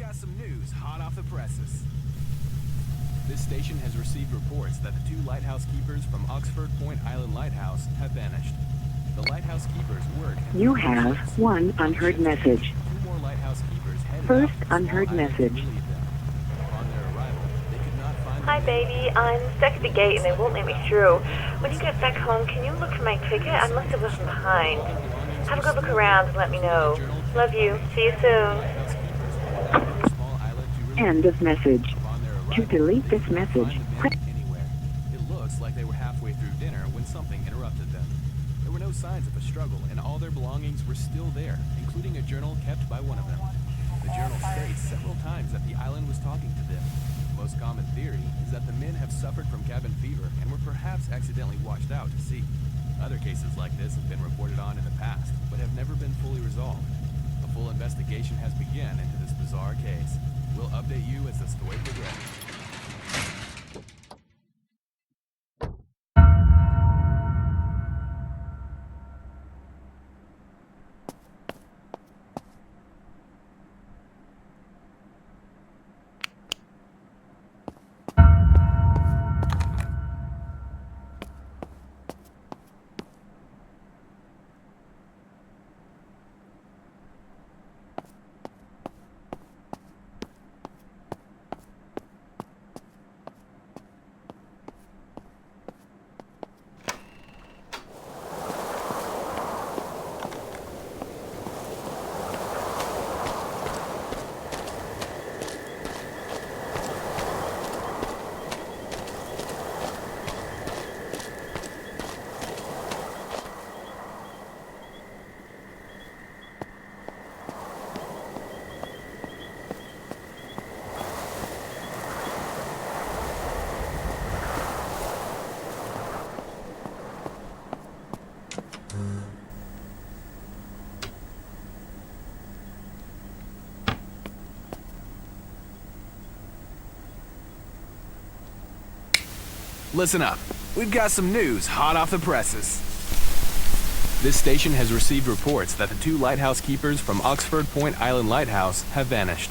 got some news hot off the presses. This station has received reports that the 2 lighthouse keepers from Oxford Point Island Lighthouse have vanished. The lighthouse keepers work... You have one unheard message. 2 more lighthouse keepers headed First out to the unheard small island to message. relieve them. Upon their arrival, they could not find Hi, the baby. I'm stuck at the gate and they won't let me through. When you get back home, can you look for my ticket? I must have left it behind. Have a good look around and let me know. Love you. See you soon. End of message. To delete this message, press... Anywhere. It looks like they were halfway through dinner when something interrupted them. There were no signs of a struggle, and all their belongings were still there, including a journal kept by one of them. The journal states several times that the island was talking to them. The most common theory is that the men have suffered from cabin fever and were perhaps accidentally washed out to sea. Other cases like this have been reported on in the past, but have never been fully resolved. A full investigation has begun into this bizarre case. We'll update you as the story progresses. Listen up. We've got some news hot off the presses. This station has received reports that the 2 lighthouse keepers from Oxford Point Island Lighthouse have vanished.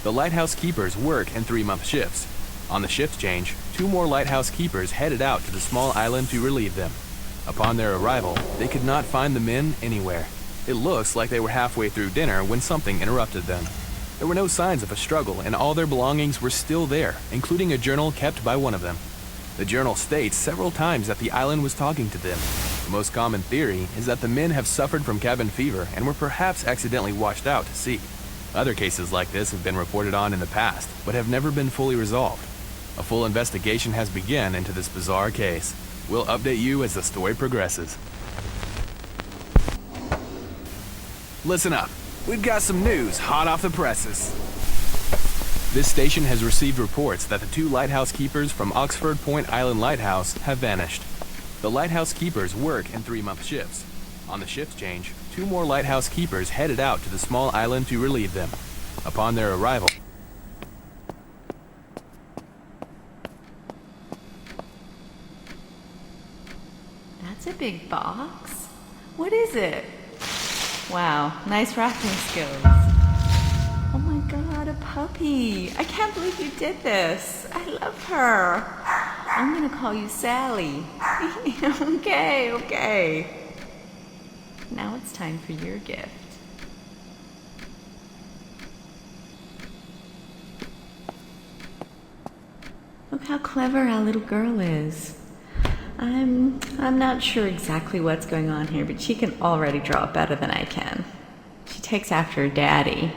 The lighthouse keepers work in 3-month shifts. On the shift change, 2 more lighthouse keepers headed out to the small island to relieve them. Upon their arrival, they could not find the men anywhere. It looks like they were halfway through dinner when something interrupted them. There were no signs of a struggle, and all their belongings were still there, including a journal kept by one of them. The journal states several times that the island was talking to them. The most common theory is that the men have suffered from cabin fever and were perhaps accidentally washed out to sea. Other cases like this have been reported on in the past, but have never been fully resolved. A full investigation has begun into this bizarre case. We'll update you as the story progresses. Listen up. We've got some news hot off the presses. This station has received reports that the 2 lighthouse keepers from Oxford Point Island Lighthouse have vanished. The lighthouse keepers work in 3-month shifts. On the shift change, 2 more lighthouse keepers headed out to the small island to relieve them. Upon their arrival... That's a big box. What is it? Wow, nice wrapping skills. Oh my god, a puppy. I can't believe you did this. I love her. I'm gonna call you Sally. Okay. Now it's time for your gift. Look how clever our little girl is. I'm not sure exactly what's going on here, but she can already draw better than I can. She takes after her daddy.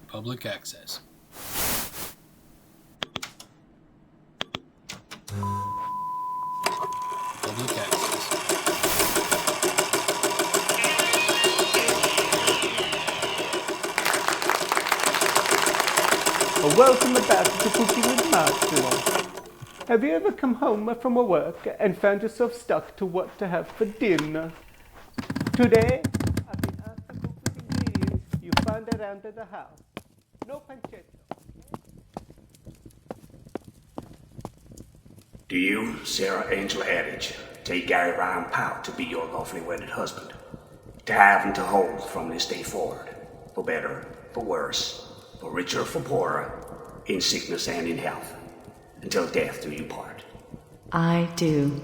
Public access. Public access. welcome back to Cooking with Martin. Have you ever come home from work and found yourself stuck to what to have for dinner? Today, I've been asked to cook with ingredients you find around the house. No pancetta. Do you, Sarah Angel Eddridge, take Gary Ryan Powell to be your lawfully wedded husband? To have and to hold from this day forward, for better, for worse, for richer, for poorer, in sickness and in health, until death do you part? I do.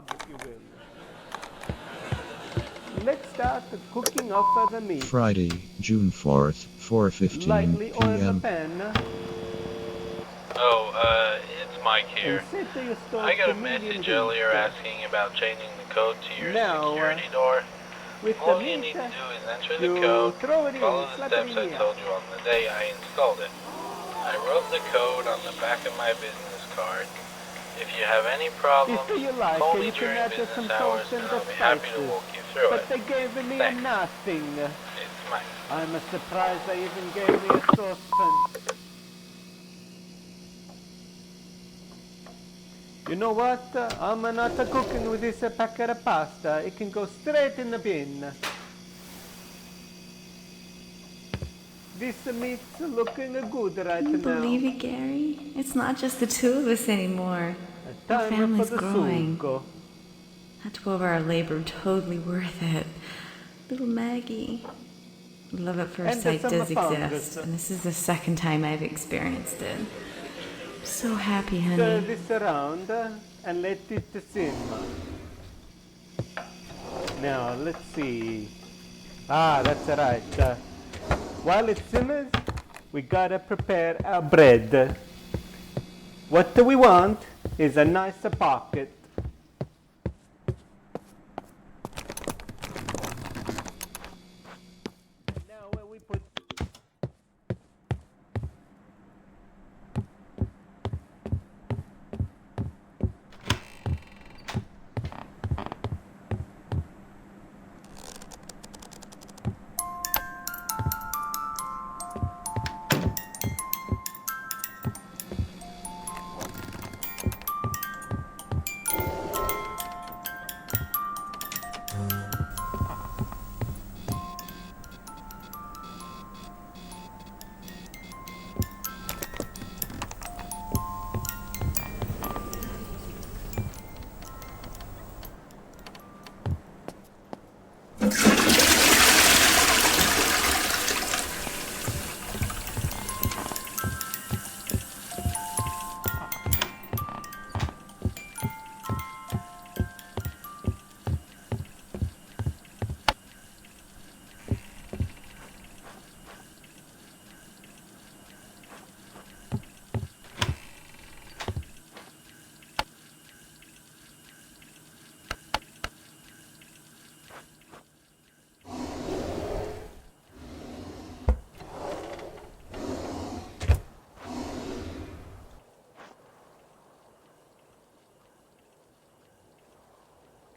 If you will. Let's start the cooking of the meat. Friday, June 4th, 4:15 Lightly oil the p.m. pan. It's Mike here. And set your stove I got to a message medium earlier heat. asking about changing the code to your Now, security door. With All the you meat, need to do is enter you the code, throw it in, follow the slap steps it I in the told you on the day I installed it. I wrote the code on the back of my business card. If you have any problems, If you like, call me you can during add business some hours salt and and the I'll be happy to spices. walk you through But it. they gave me Thanks. nothing. It's Mike. I'm surprised they even gave me a saucepan. You know what? I'm not cooking with this packet of pasta. It can go straight in the bin. This meat's looking good right Can you now. believe it, Gary? It's not just the two of us anymore. Our Time for family's the growing. sugo. That 12-hour labor totally worth it. Little Maggie. Love at first And sight some does fungus. exist, and this is the second time I've experienced it. So happy, Stir honey. this around and let it simmer. Now, let's see. That's right. While it simmers, we gotta prepare our bread. What we want is a nice pocket. Now we put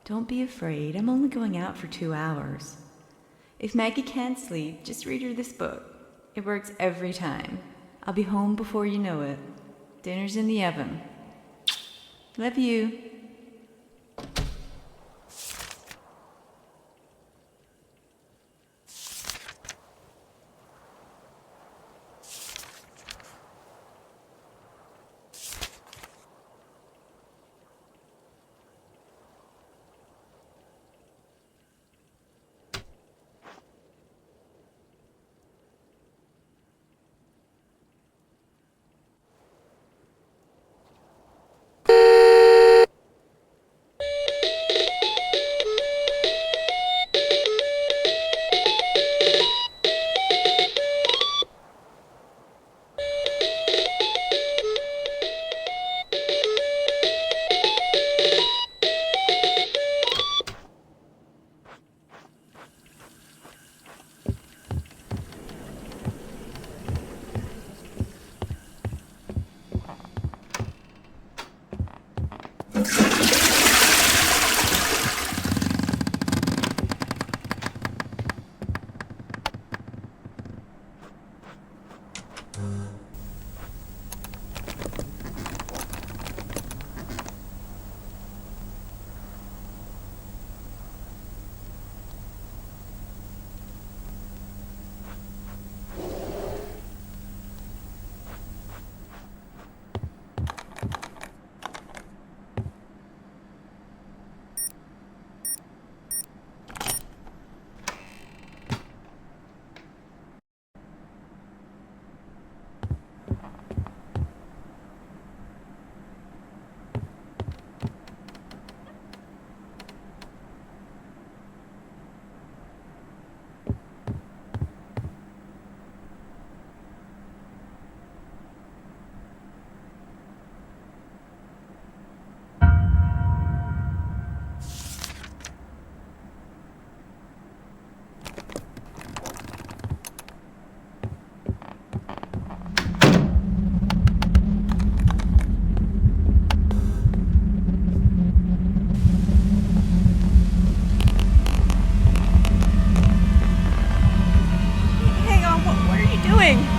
Don't be afraid. I'm only going out for 2 hours. If Maggie can't sleep, just read her this book. It works every time. I'll be home before you know it. Dinner's in the oven. Love you.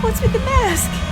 What's with the mask?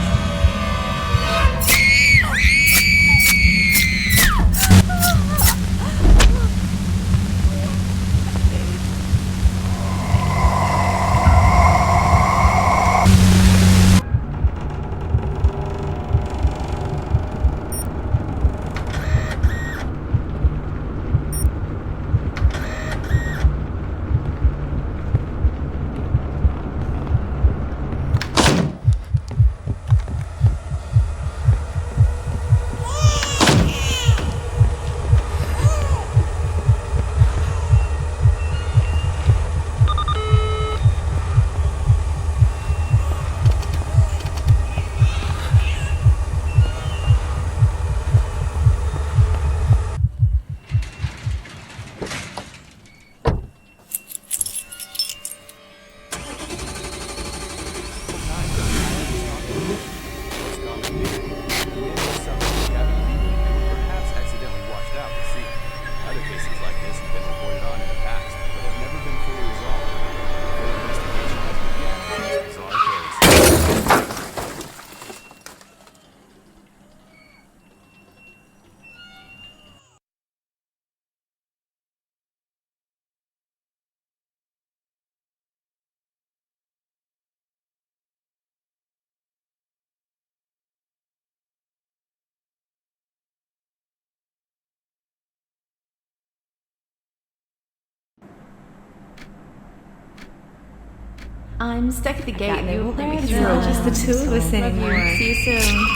I'm stuck at the gate and they won't let me through. It's not just the two of us anymore. See you soon.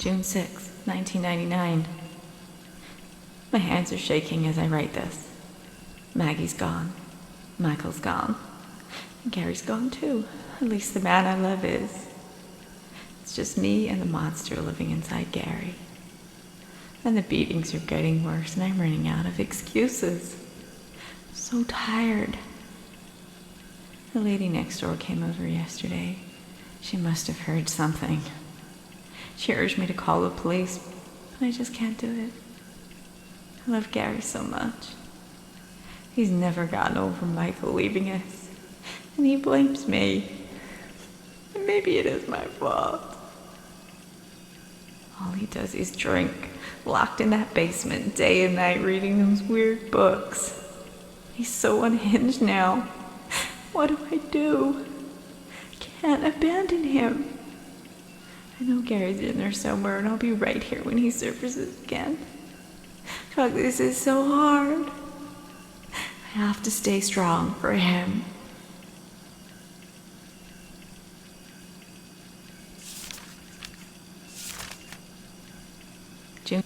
June 6, 1999. My hands are shaking as I write this. Maggie's gone. Michael's gone. And Gary's gone too. At least the man I love is. It's just me and the monster living inside Gary. And the beatings are getting worse and I'm running out of excuses. I'm so tired. The lady next door came over yesterday. She must have heard something. She urged me to call the police, but I just can't do it. I love Gary so much. He's never gotten over Michael leaving us, and he blames me. And maybe it is my fault. All he does is drink, locked in that basement day and night reading those weird books. He's so unhinged now. What do I do? I can't abandon him. I know Gary's in there somewhere and I'll be right here when he surfaces again. Fuck, this is so hard. I have to stay strong for him. June.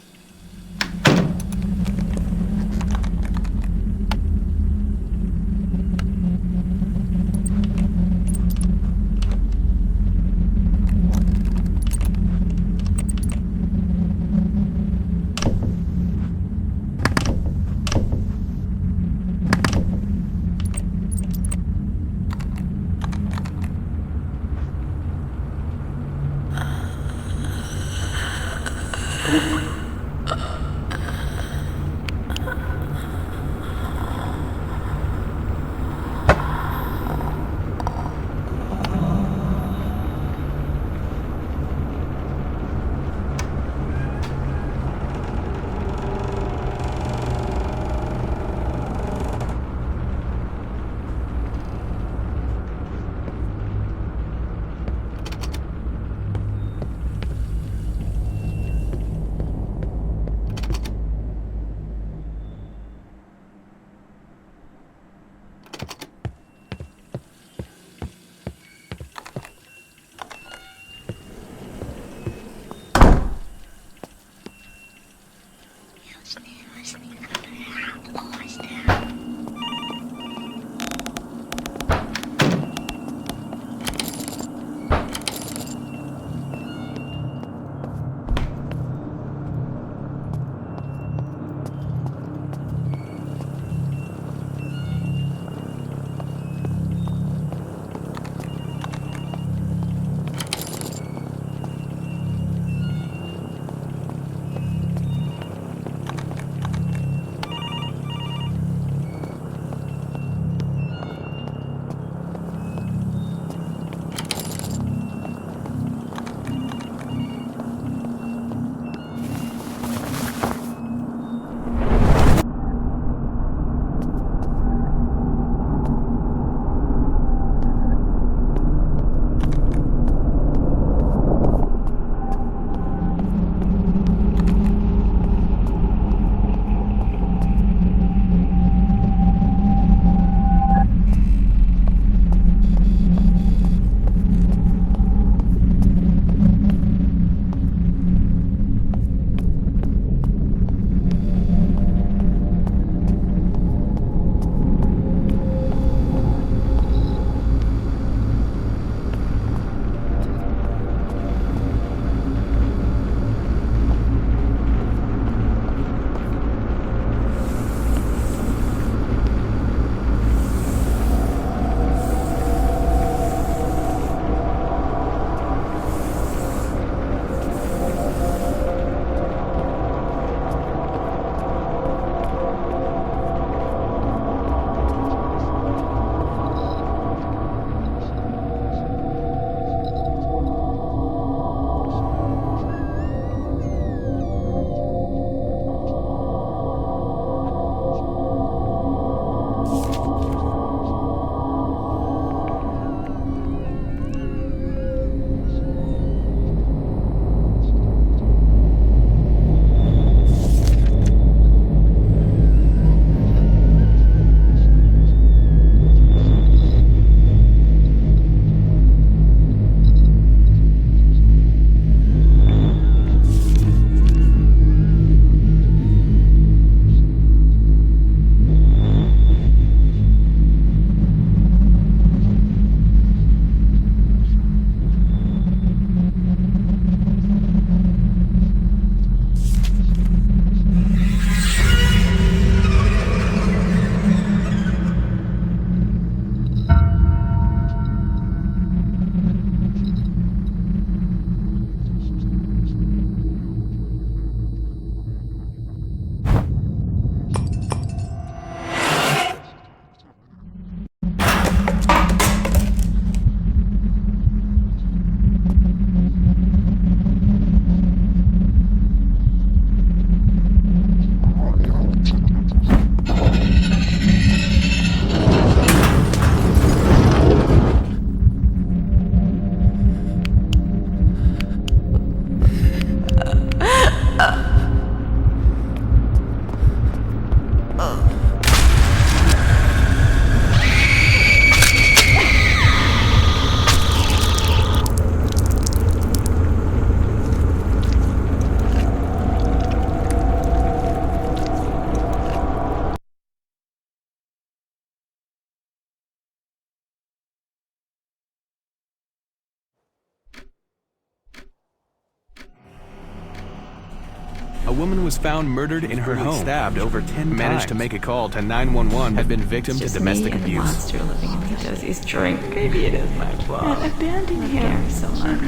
A woman was found murdered in her home, stabbed over 10 times. Managed to make a call to 911, had been victim to Just domestic me and abuse. the monster living in me does is drink. Maybe it is my fault. And abandon him so much.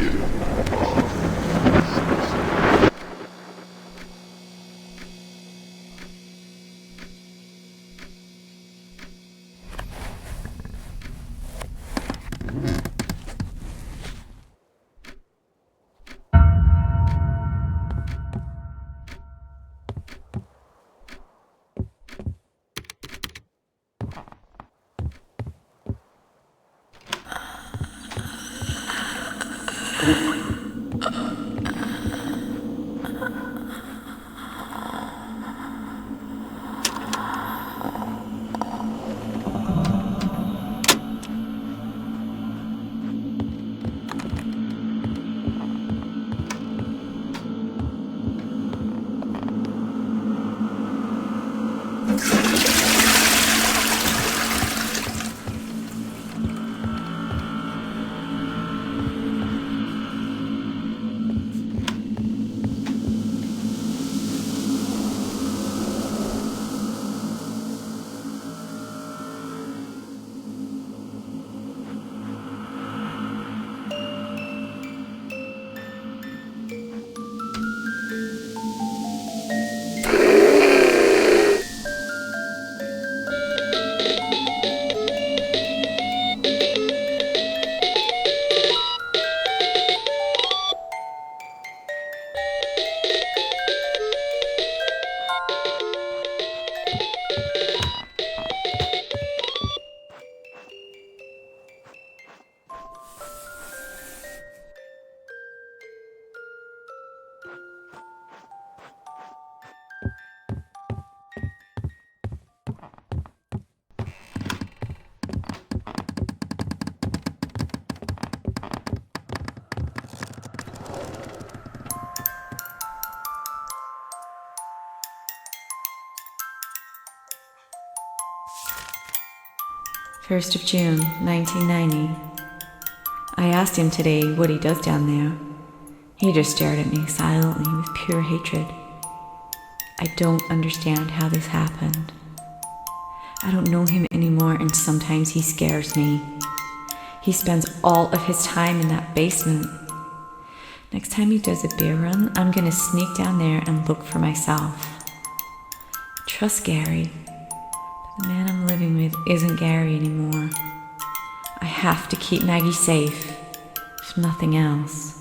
First of June, 1990. I asked him today what he does down there. He just stared at me silently with pure hatred. I don't understand how this happened. I don't know him anymore, and sometimes he scares me. He spends all of his time in that basement. Next time he does a beer run, I'm gonna sneak down there and look for myself. I trust Gary. The man I'm living with isn't Gary anymore. I have to keep Maggie safe, if nothing else.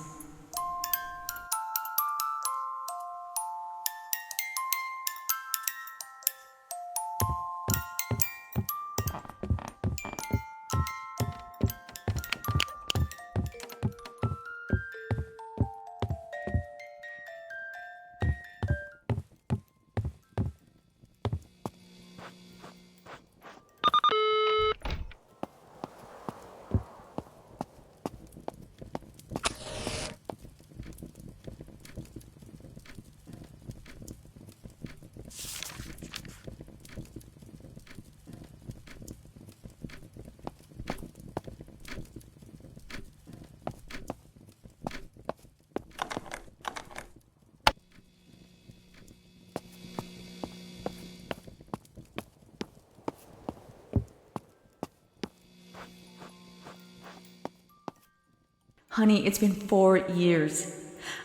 Honey, it's been 4 years.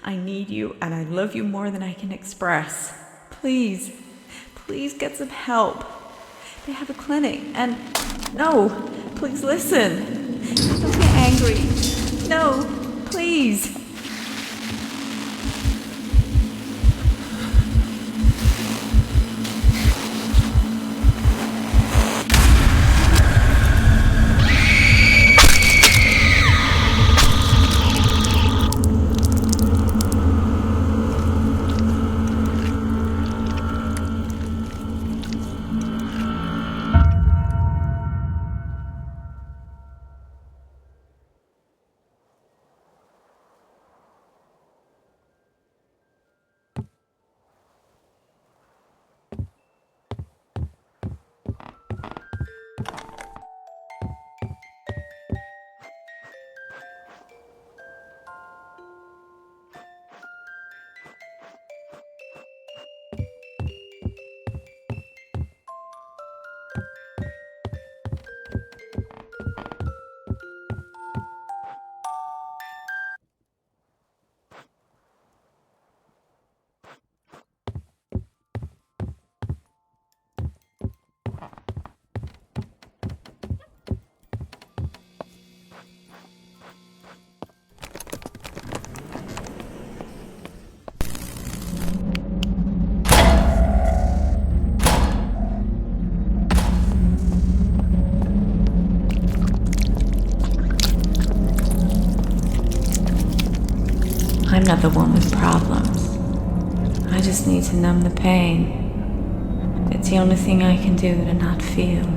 I need you and I love you more than I can express. Please, please get some help. They have a clinic and... No, please listen. Don't get angry. No, please. another one with problems. I just need to numb the pain. It's the only thing I can do to not feel.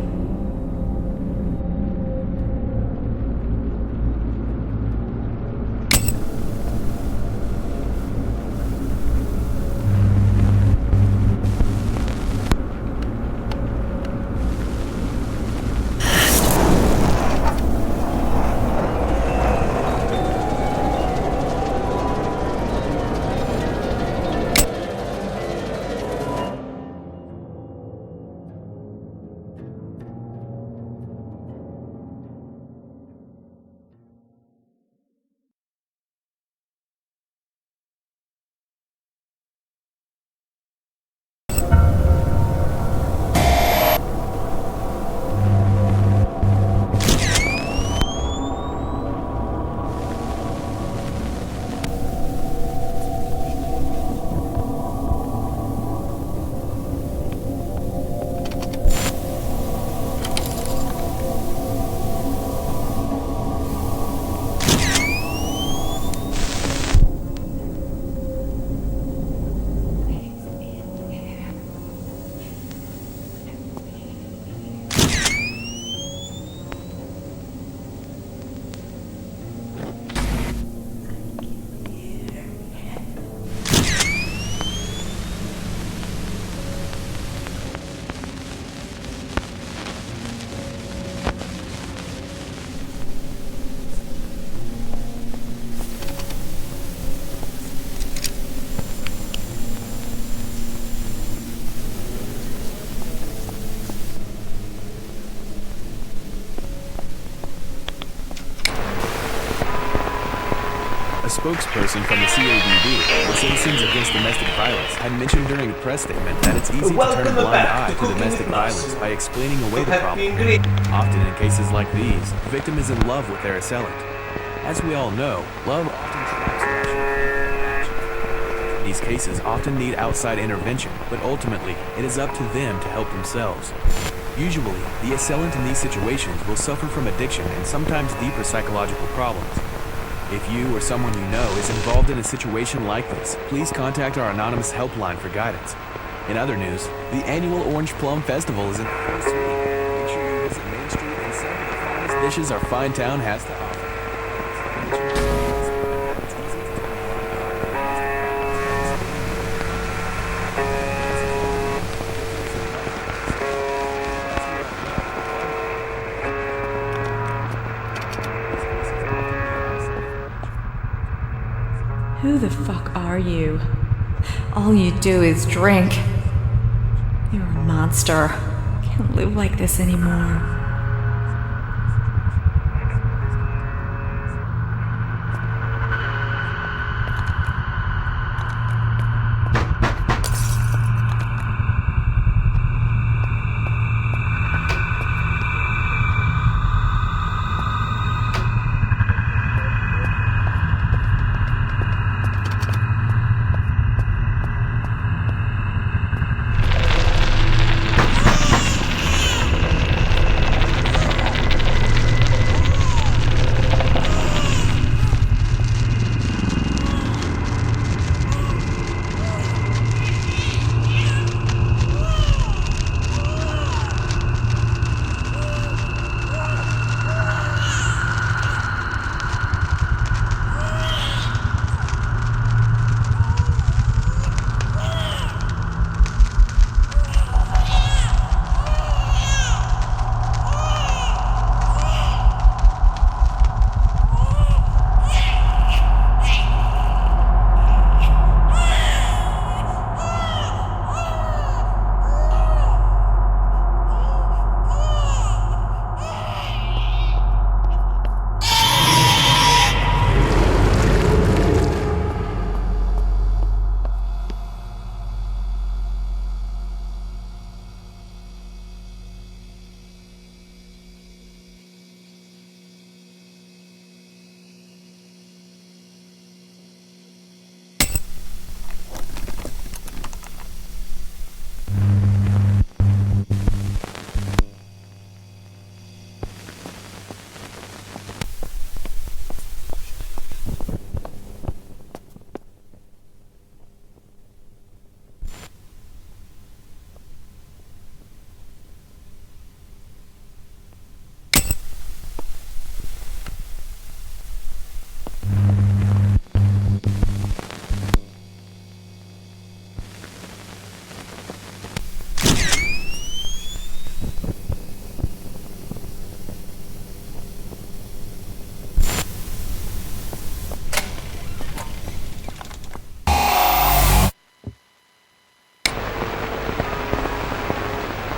A spokesperson from the CADD, the Citizens Against Domestic Violence, had mentioned during a press statement that it's easy to turn a blind eye to domestic violence by explaining away the problem. Often in cases like these, the victim is in love with their assailant. As we all know, love often drives action. These cases often need outside intervention, but ultimately, it is up to them to help themselves. Usually, the assailant in these situations will suffer from addiction and sometimes deeper psychological problems. If you or someone you know is involved in a situation like this, please contact our anonymous helpline for guidance. In other news, the annual Orange Plum Festival is in full swing. Make sure you visit Main Street and sample the finest dishes our fine town has to offer. Who the fuck are you? All you do is drink. You're a monster. Can't live like this anymore.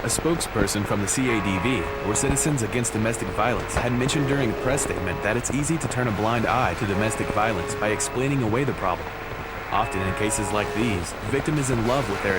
A spokesperson from the CADV, or Citizens Against Domestic Violence, had mentioned during a press statement that it's easy to turn a blind eye to domestic violence by explaining away the problem. Often in cases like these, the victim is in love with their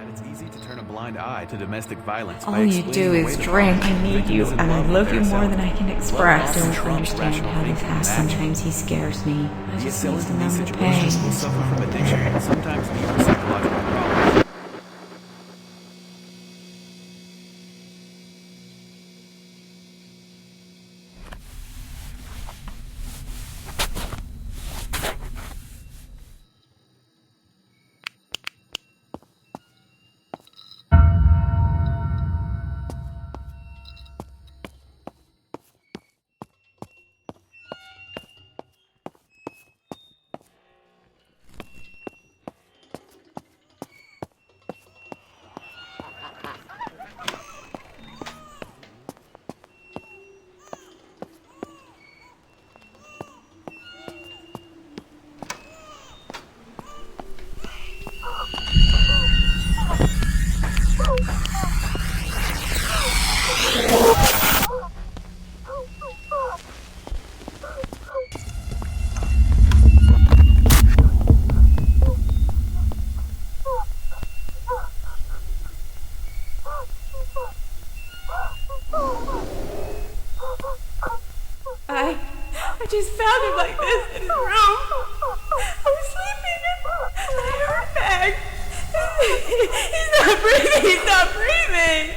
it's easy to turn a blind eye to domestic violence. All you do is drink. I need you, and I love you more than I can express. I don't understand how this happens. Sometimes he scares me. I just need to numb the pain. Will suffer from addiction and sometimes deeper psychological problems. I just found him like this in his room. I was sleeping and I heard back. He's not breathing. He's not breathing.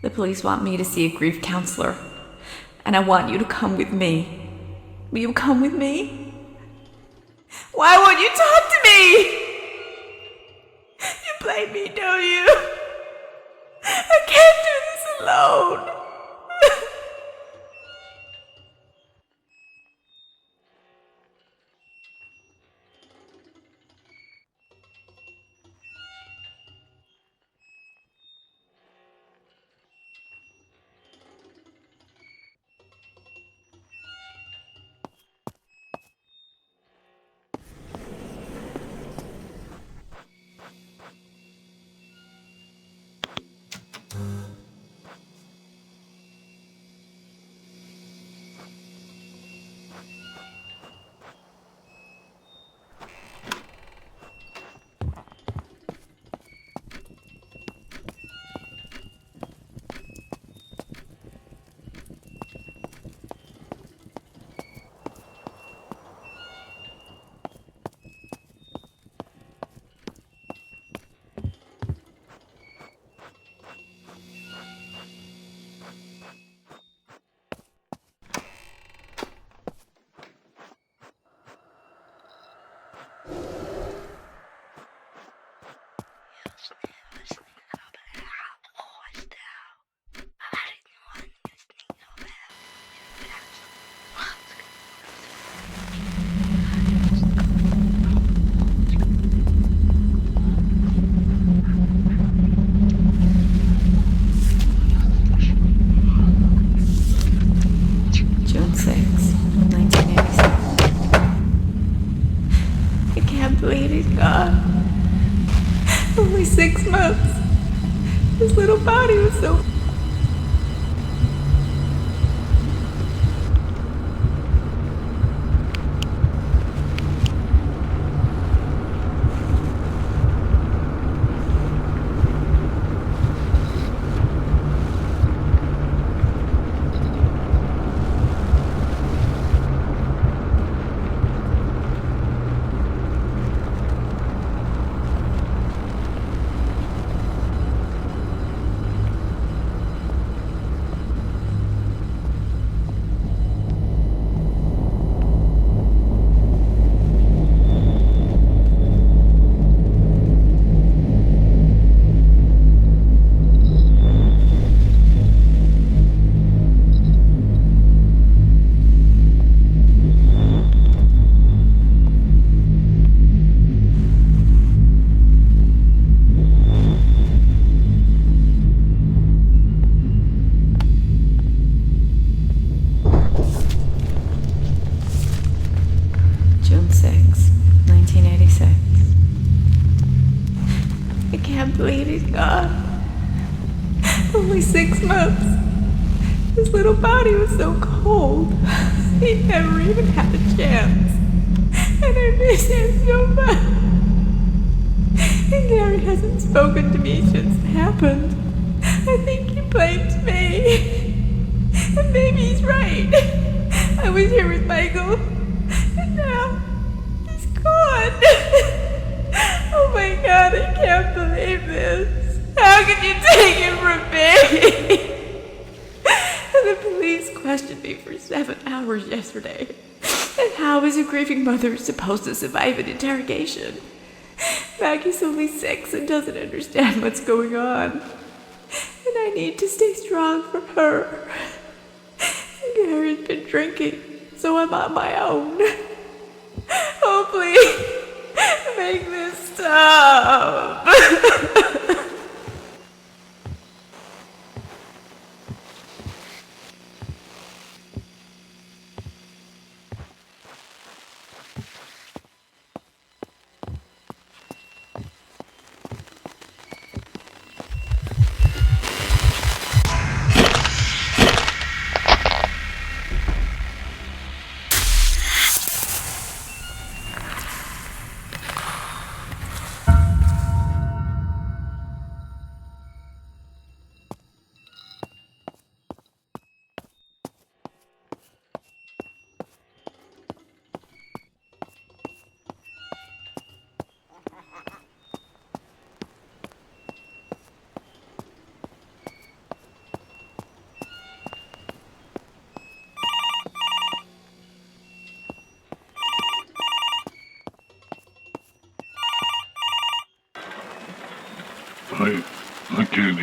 The police want me to see a grief counselor, and I want you to come with me. Will you come with me? Why won't you talk to me? You blame me, don't you? I can't do this alone. June 6, 1987. I can't believe he's gone. Only 6 months. His little body was so... June 6, 1986. I can't believe he's gone. Only 6 months. His little body was so cold. He never even had a chance. And I miss him so much. And Gary hasn't spoken to me since it happened. I think he blames me. And maybe he's right. I was here with Michael. And now he's gone. Oh my God, I can't believe this. How could you take him from me? And the police questioned me for 7 hours yesterday. And how is a grieving mother supposed to survive an interrogation? Maggie's only 6 and doesn't understand what's going on. And I need to stay strong for her. Gary's been drinking, so I'm on my own. Oh, please, make this stop.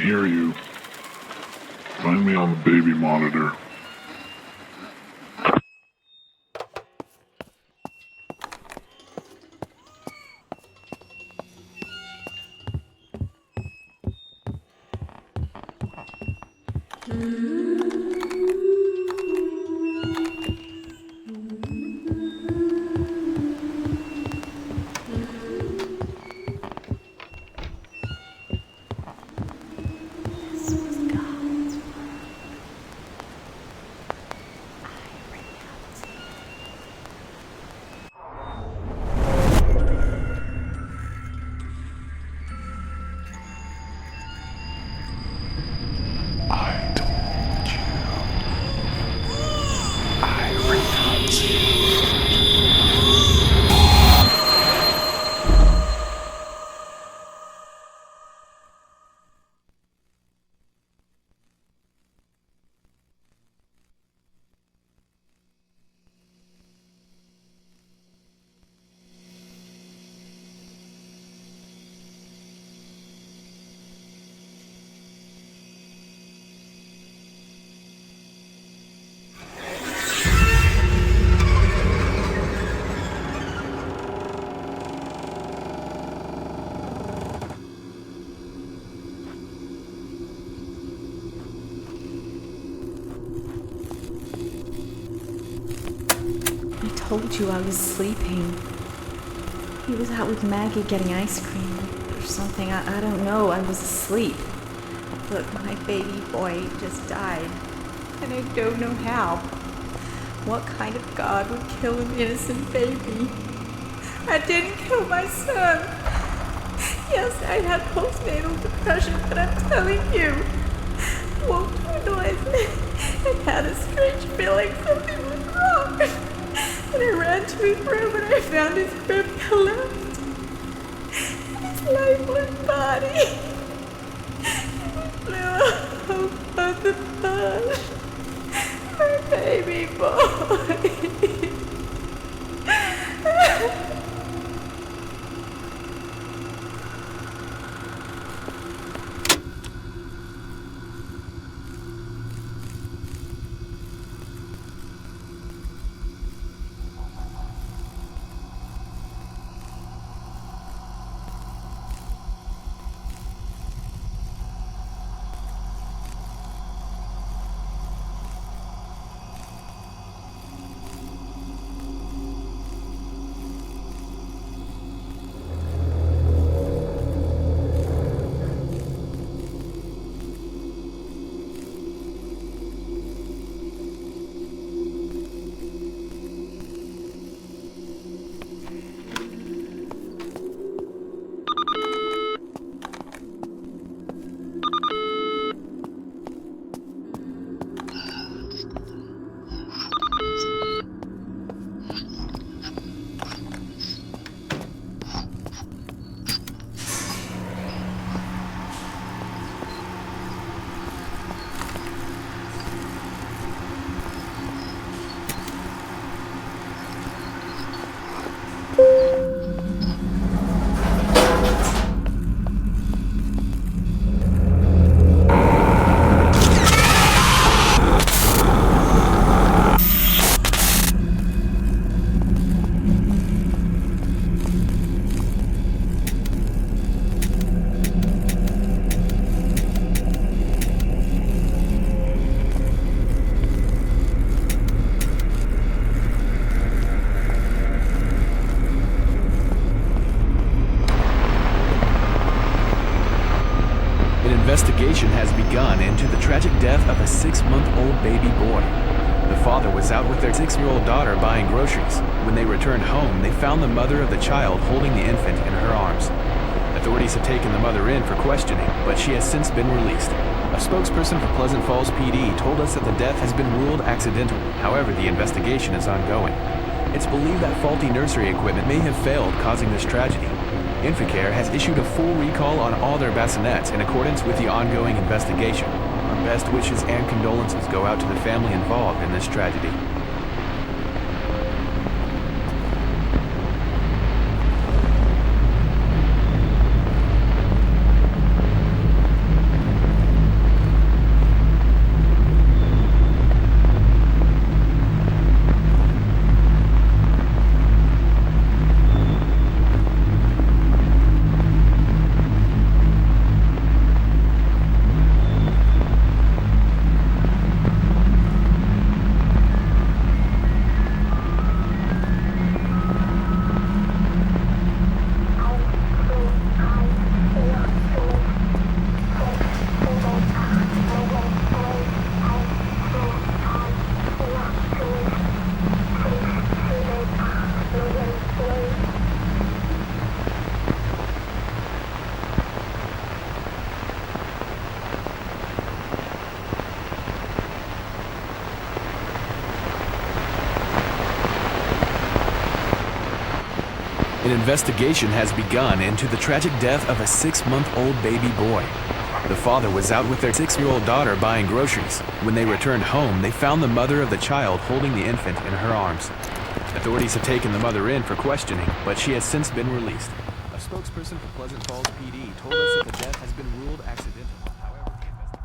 hear you. Find me on the baby monitor. I told you I was sleeping. He was out with Maggie getting ice cream or something. I don't know. I was asleep. Look, my baby boy just died. And I don't know how. What kind of God would kill an innocent baby? I didn't kill my son. Yes, I had postnatal depression, but I'm telling you, woke to a noise and had a strange feeling something was wrong. And I ran to his room and I found his crib collapsed. His lifeless body. He flew over the bush. My baby boy. Investigation has begun into the tragic death of a 6-month-old baby boy. The father was out with their 6-year-old daughter buying groceries. When they returned home, they found the mother of the child holding the infant in her arms. Authorities have taken the mother in for questioning, but she has since been released. A spokesperson for Pleasant Falls PD told us that the death has been ruled accidental. However, the investigation is ongoing. It's believed that faulty nursery equipment may have failed, causing this tragedy. Inflicare has issued a full recall on all their bassinets in accordance with the ongoing investigation. Our best wishes and condolences go out to the family involved in this tragedy. An investigation has begun into the tragic death of a 6-month-old baby boy. The father was out with their 6-year-old daughter buying groceries. When they returned home, they found the mother of the child holding the infant in her arms. Authorities have taken the mother in for questioning, but she has since been released. A spokesperson for Pleasant Falls PD told us that the death has been ruled accidental. However, the investigation...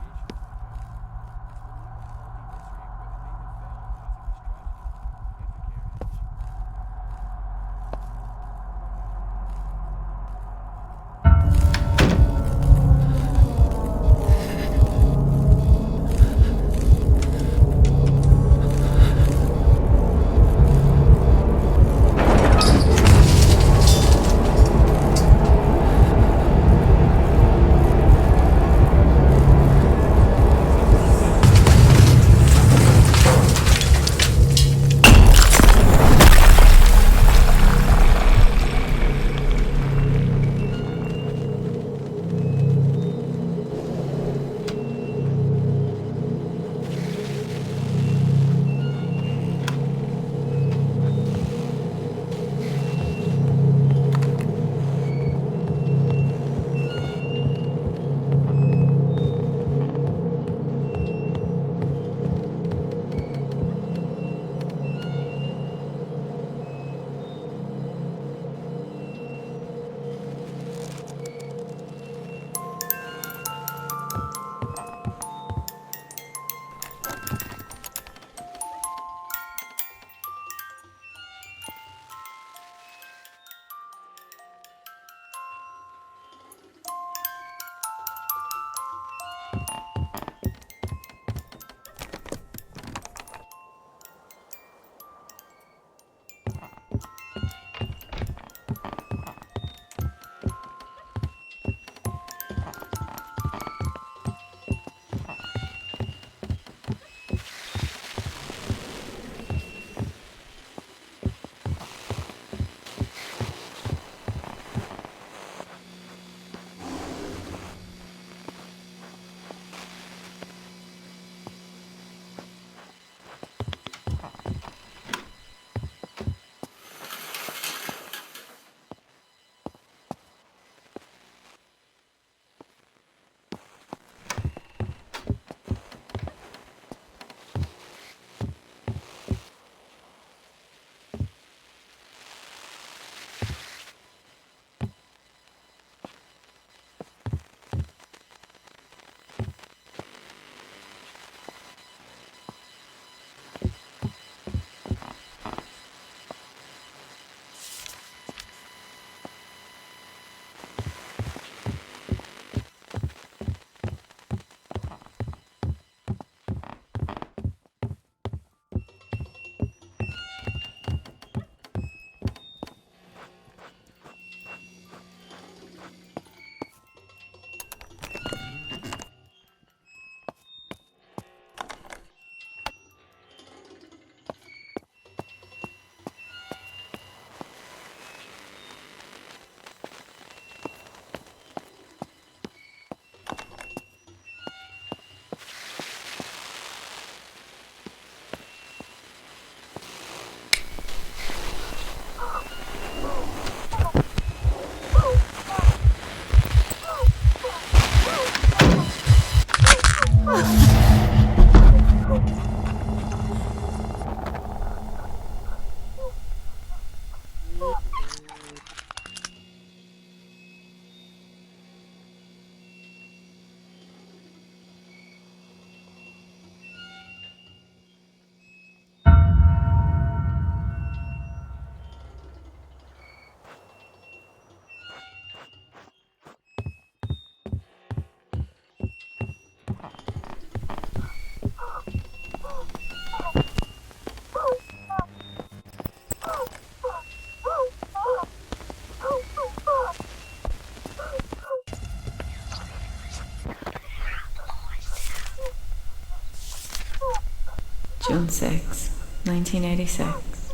June 6, 1986.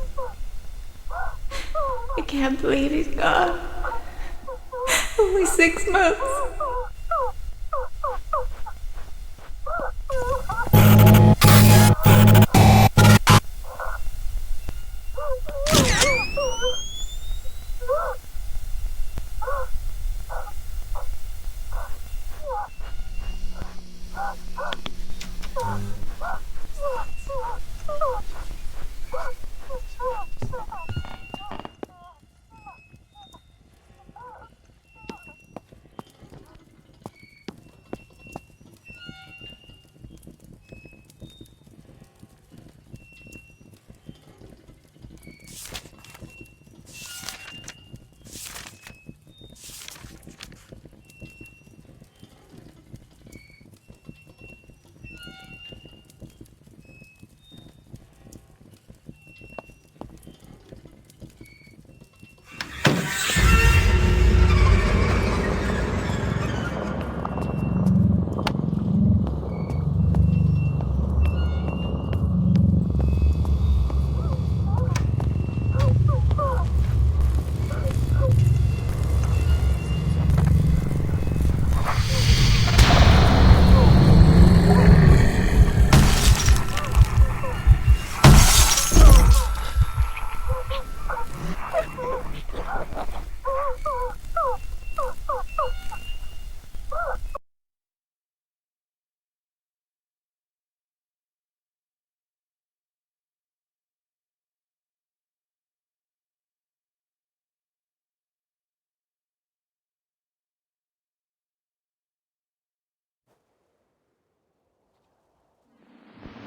I can't believe he's gone. Only 6 months.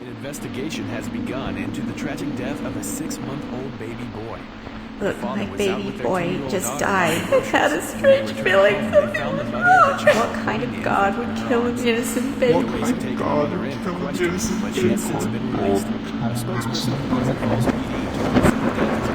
An investigation has begun into the tragic death of a 6-month-old baby boy. Look, The father my was out baby with their boy 10-year-old just daughter died. buying I've had a groceries. When they strange returned feeling. home, they found the mother and the child What kind of bleeding God in would her kill an arms. innocent The baby? police have taken the mother in for questioning, but she has since been released. A spokesperson for Pleasant Falls PD told us that the death is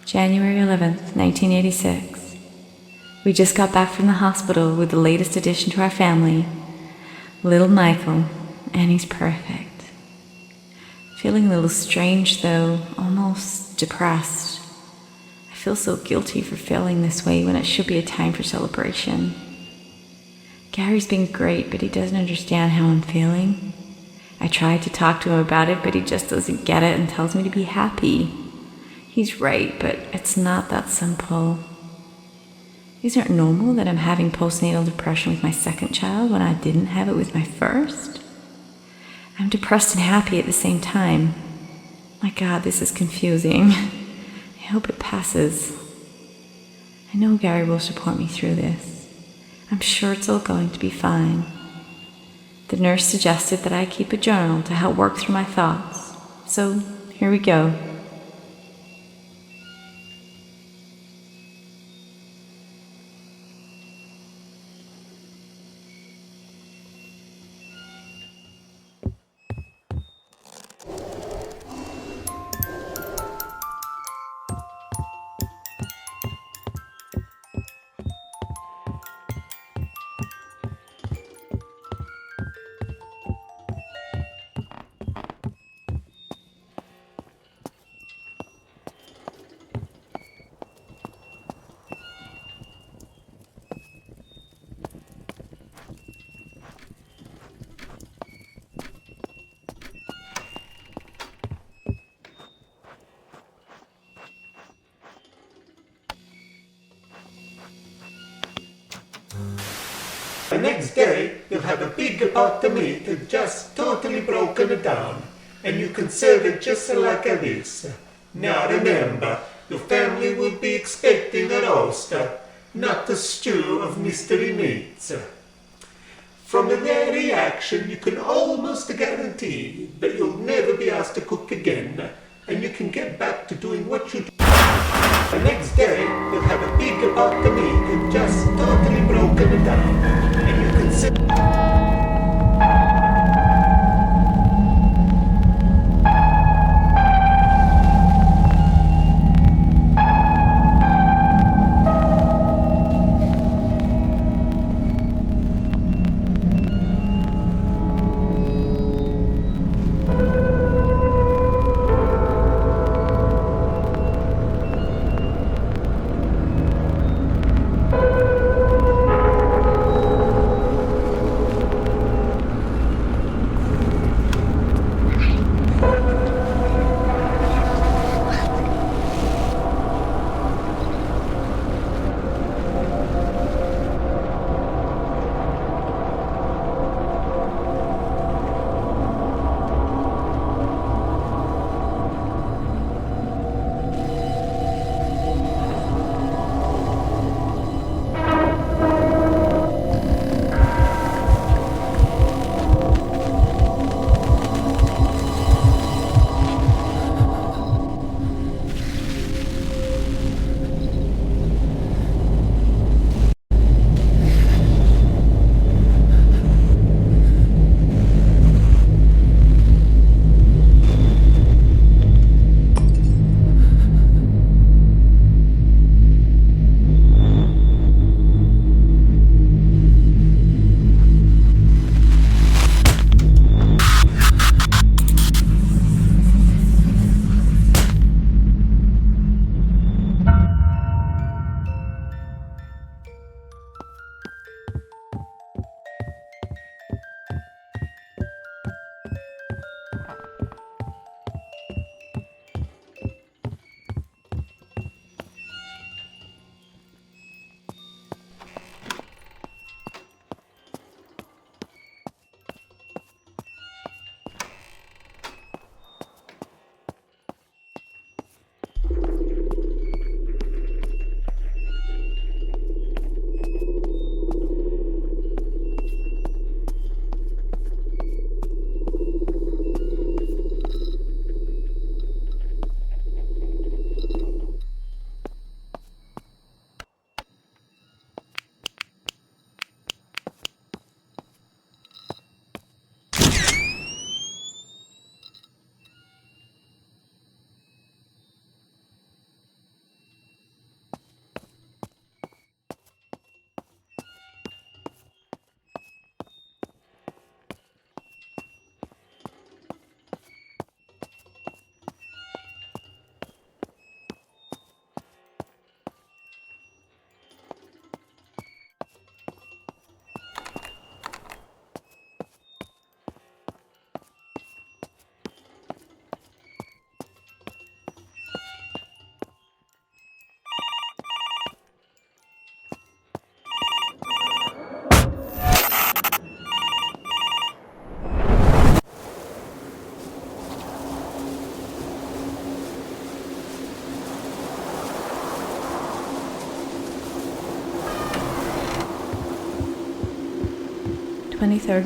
January 11th, 1986. We just got back from the hospital with the latest addition to our family, little Michael, and he's perfect. Feeling a little strange though, almost depressed. I feel so guilty for feeling this way when it should be a time for celebration. Gary's been great, but he doesn't understand how I'm feeling. I tried to talk to him about it, but he just doesn't get it and tells me to be happy. He's right, but it's not that simple. Isn't it normal that I'm having postnatal depression with my second child when I didn't have it with my first? I'm depressed and happy at the same time. My God, this is confusing. I hope it passes. I know Gary will support me through this. I'm sure it's all going to be fine. The nurse suggested that I keep a journal to help work through my thoughts. So, here we go. The next day, you'll have a big pot of meat just totally broken down, and you can serve it just like this. Now remember, your family will be expecting a roast, not a stew of mystery meats. From their reaction, you can almost guarantee that you'll never be asked to cook again, and you can get back to doing what you do. The next day, you'll have a big pot of meat just totally broken down, and you can sit.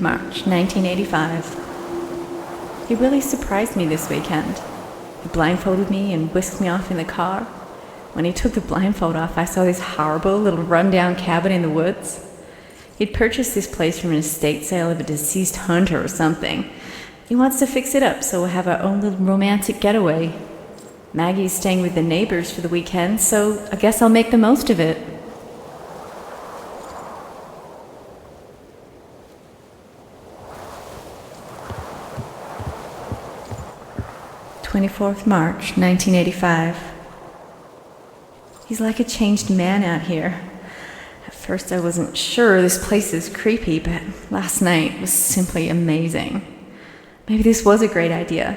March 1985. He really surprised me this weekend. He blindfolded me and whisked me off in the car. When he took the blindfold off, I saw this horrible little rundown cabin in the woods. He'd purchased this place from an estate sale of a deceased hunter or something. He wants to fix it up so we'll have our own little romantic getaway. Maggie's staying with the neighbors for the weekend, so I guess I'll make the most of it. March 1985. He's like a changed man out here. At first I wasn't sure this place is creepy, but last night was simply amazing. Maybe this was a great idea.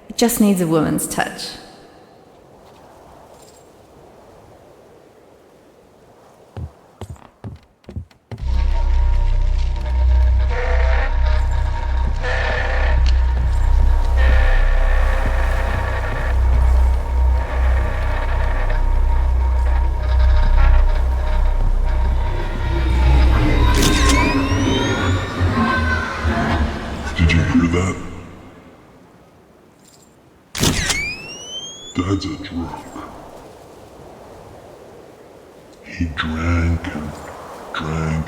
It just needs a woman's touch. Dad's a drunk. He drank and drank.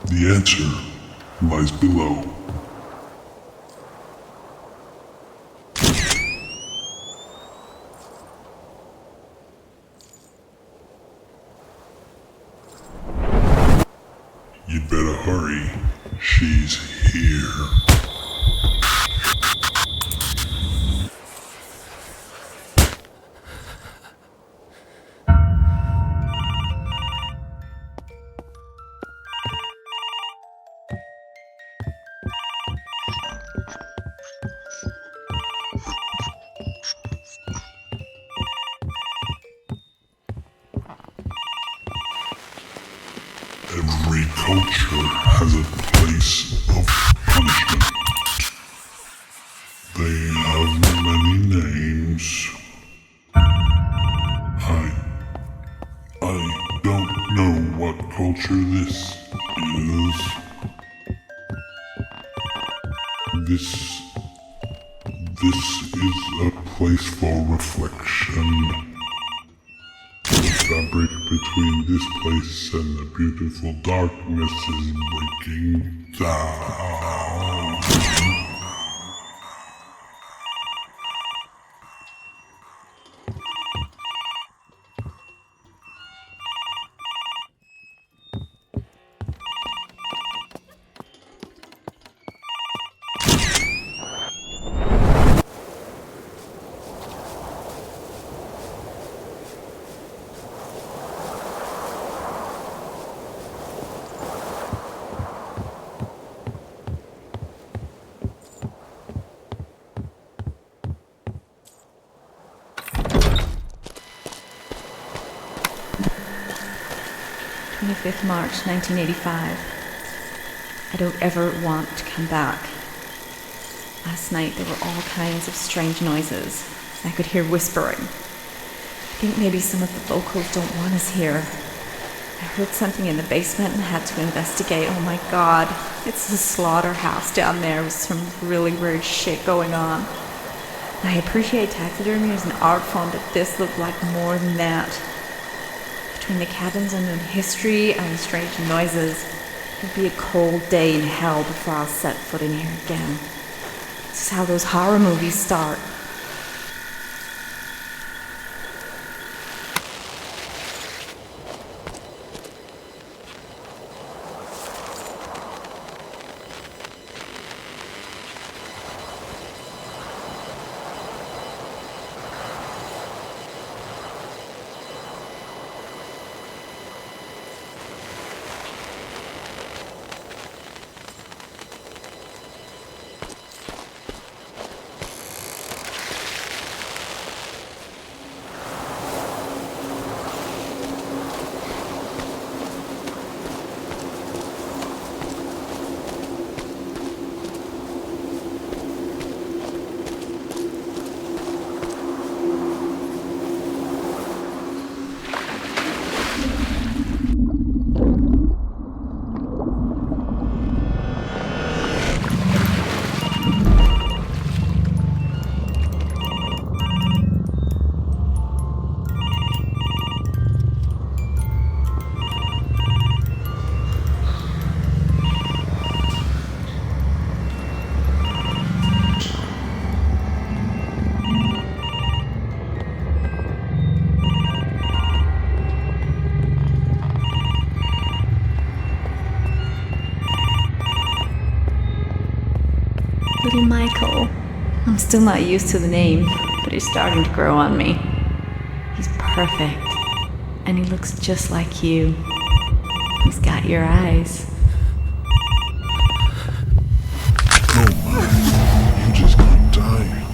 The answer lies below. You'd better hurry. She's here. Every culture has a place of punishment. They have many names. I don't know what culture this is. This is a place for reflection. The fabric between this place and the beautiful darkness is breaking down. March 1985. I don't ever want to come back. Last night there were all kinds of strange noises. I could hear whispering. I think maybe some of the locals don't want us here. I heard something in the basement and had to investigate. Oh my god, it's a slaughterhouse down there with some really weird shit going on. I appreciate taxidermy as an art form, but this looked like more than that. Between the cabins and the history and the strange noises, it'd be a cold day in hell before I'll set foot in here again. This is how those horror movies start. Little Michael. I'm still not used to the name, but he's starting to grow on me. He's perfect, and he looks just like you. He's got your eyes. No, man, you're just gonna die.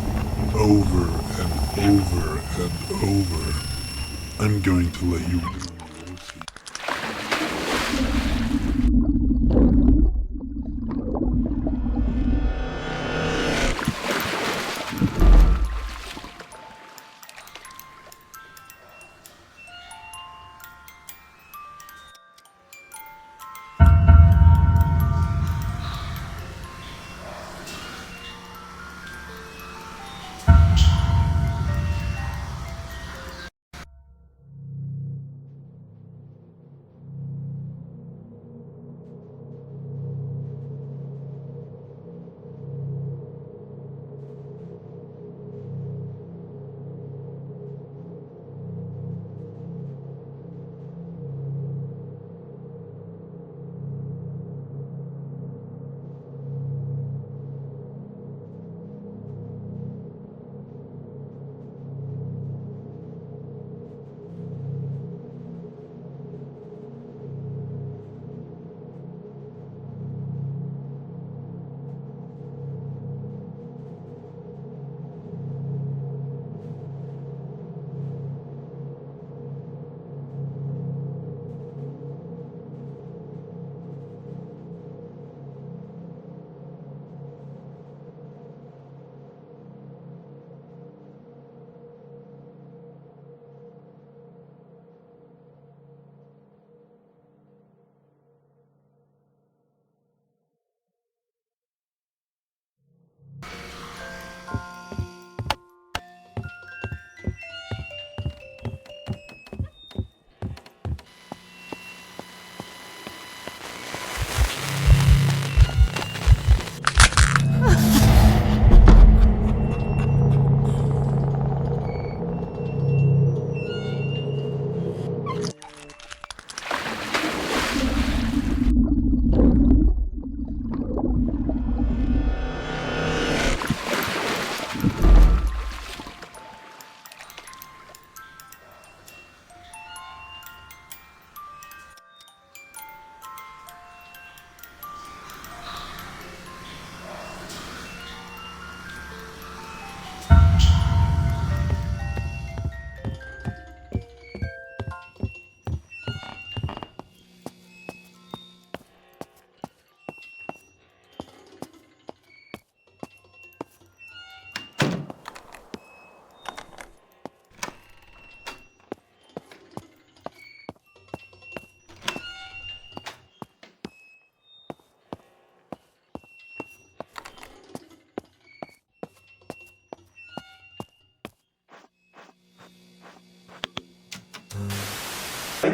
Over and over and over. I'm going to let you do.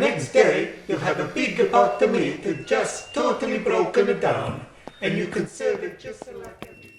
next day, you'll have a big pot of meat that's just totally broken down. And you can serve it just like it is.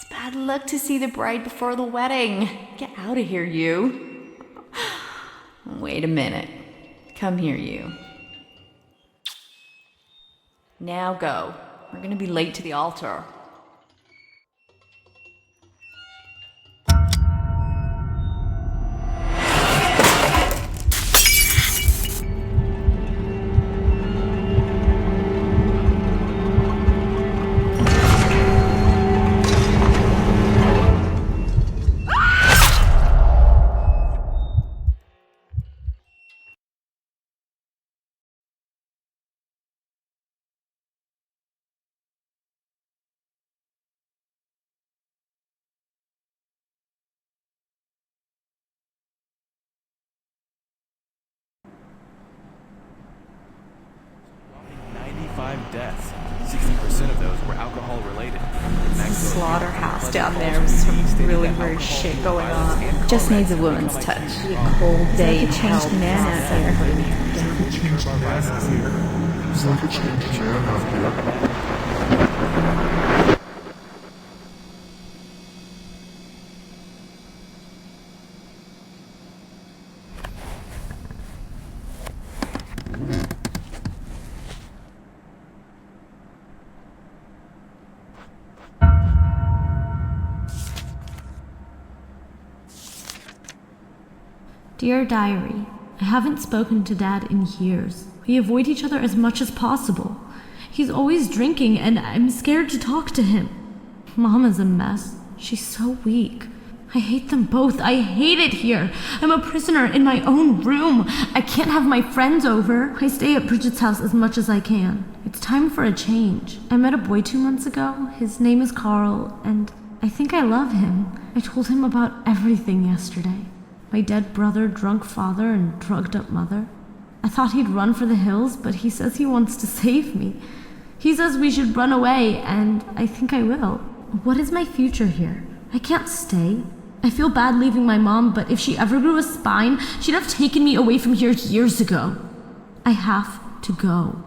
Bad luck to see the bride before the wedding. Get out of here, you. Wait a minute. Come here, you. Now go. We're gonna be late to the altar. Deaths. 60% of those were alcohol related. Slaughterhouse down there with some really weird shit going on. Just needs a woman's touch. A cold day in hell. Changed man out here. Changed man out here. It's like a changed man out here. Dear Diary, I haven't spoken to Dad in years. We avoid each other as much as possible. He's always drinking and I'm scared to talk to him. Mom is a mess. She's so weak. I hate them both. I hate it here. I'm a prisoner in my own room. I can't have my friends over. I stay at Bridget's house as much as I can. It's time for a change. I met a boy 2 months ago. His name is Carl, and I think I love him. I told him about everything yesterday. My dead brother, drunk father, and drugged up mother. I thought he'd run for the hills, but he says he wants to save me. He says we should run away, and I think I will. What is my future here? I can't stay. I feel bad leaving my mom, but if she ever grew a spine, she'd have taken me away from here years ago. I have to go.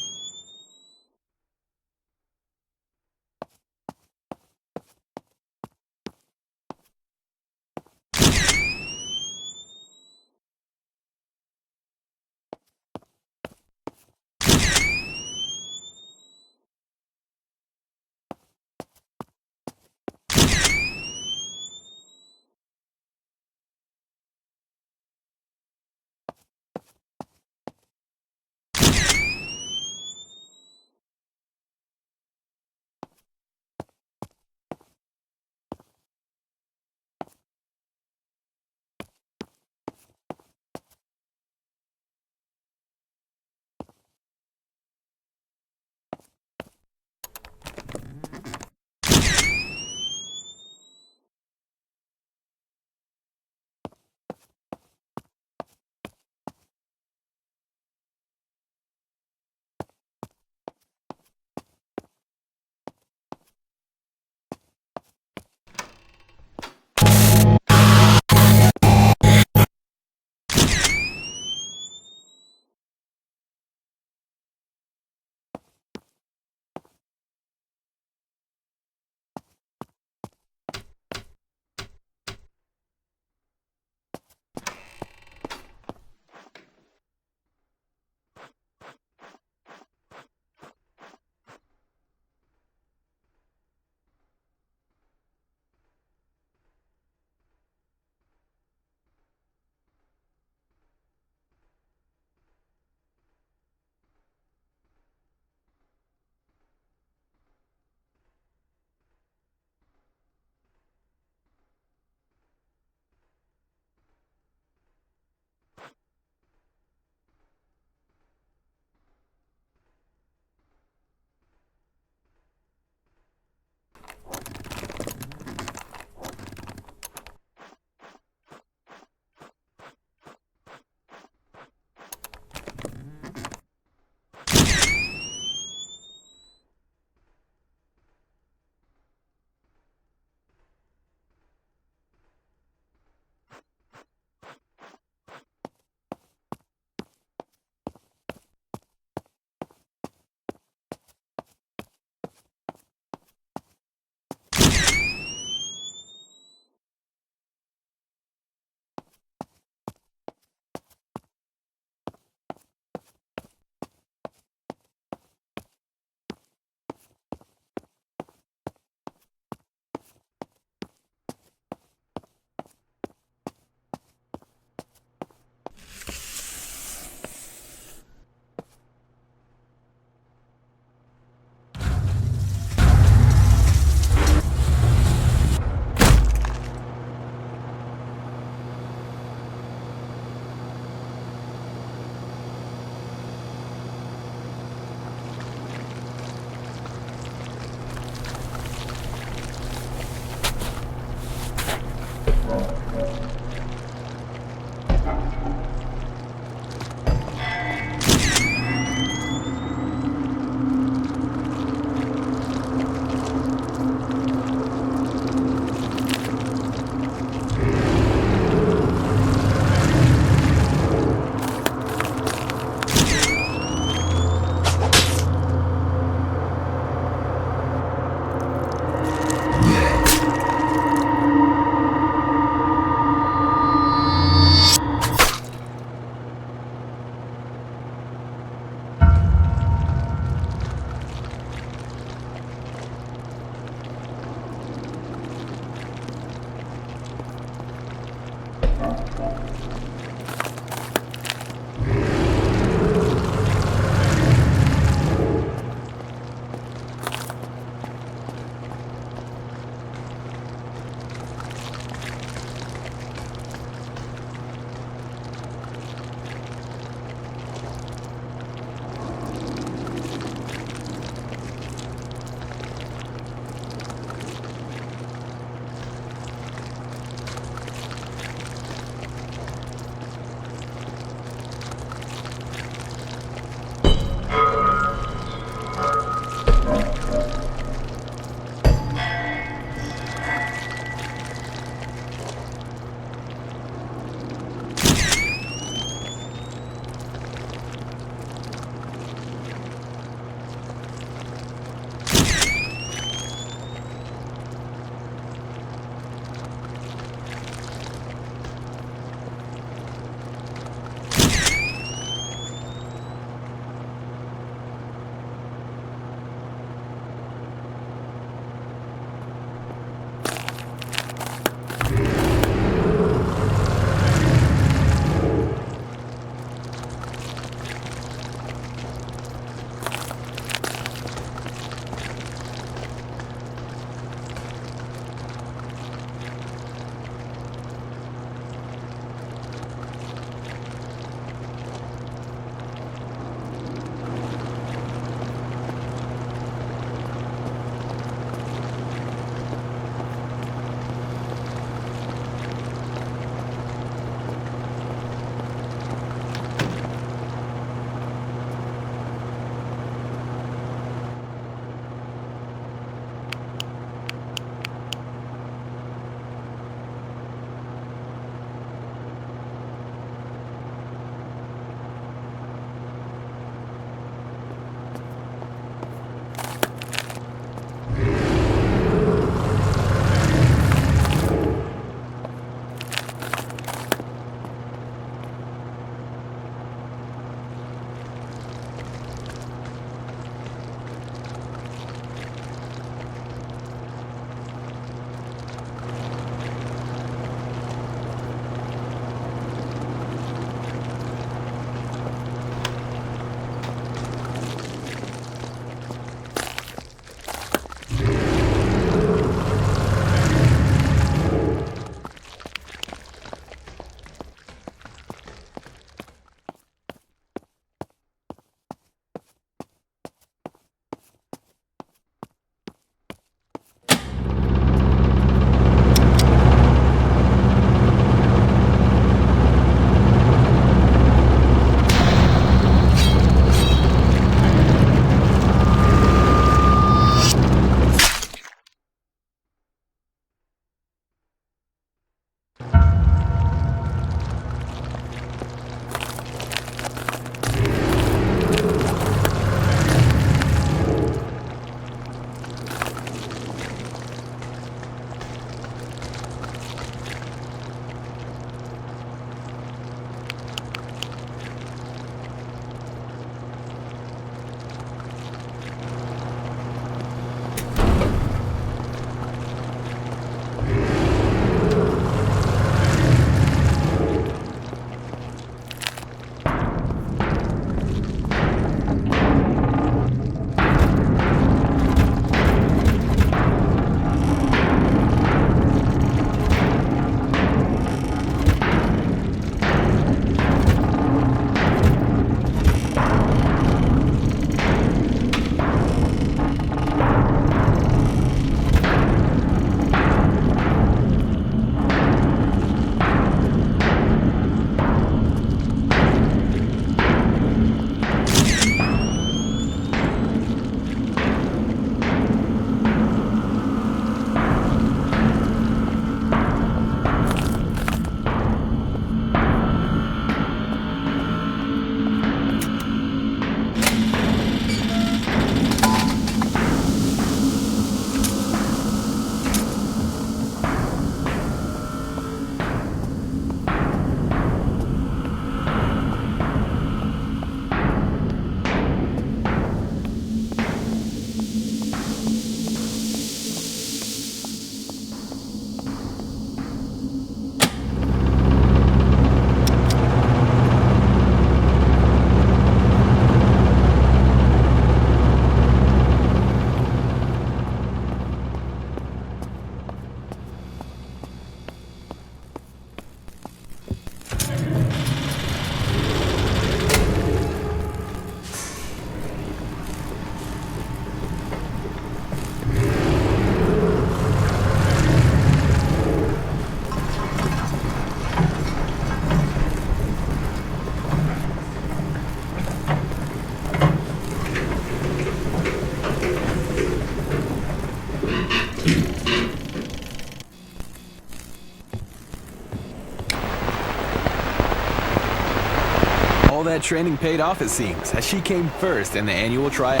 All that training paid off, it seems, as she came first in the annual trial.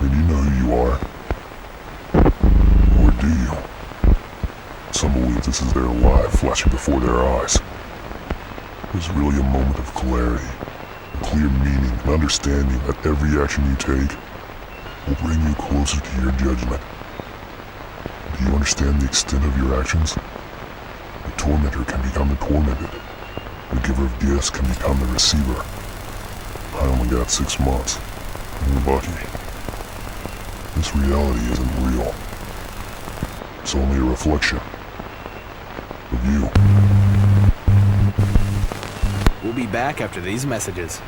And you know who you are? Or do you? Some believe this is their life flashing before their eyes. There's really a moment of clarity, a clear meaning, and understanding that every action you take will bring you closer to your judgment. Do you understand the extent of your actions? The tormentor can become the tormented. The giver of gifts can become the receiver. I only got 6 months. You're lucky. This reality isn't real. It's only a reflection of you. We'll be back after these messages.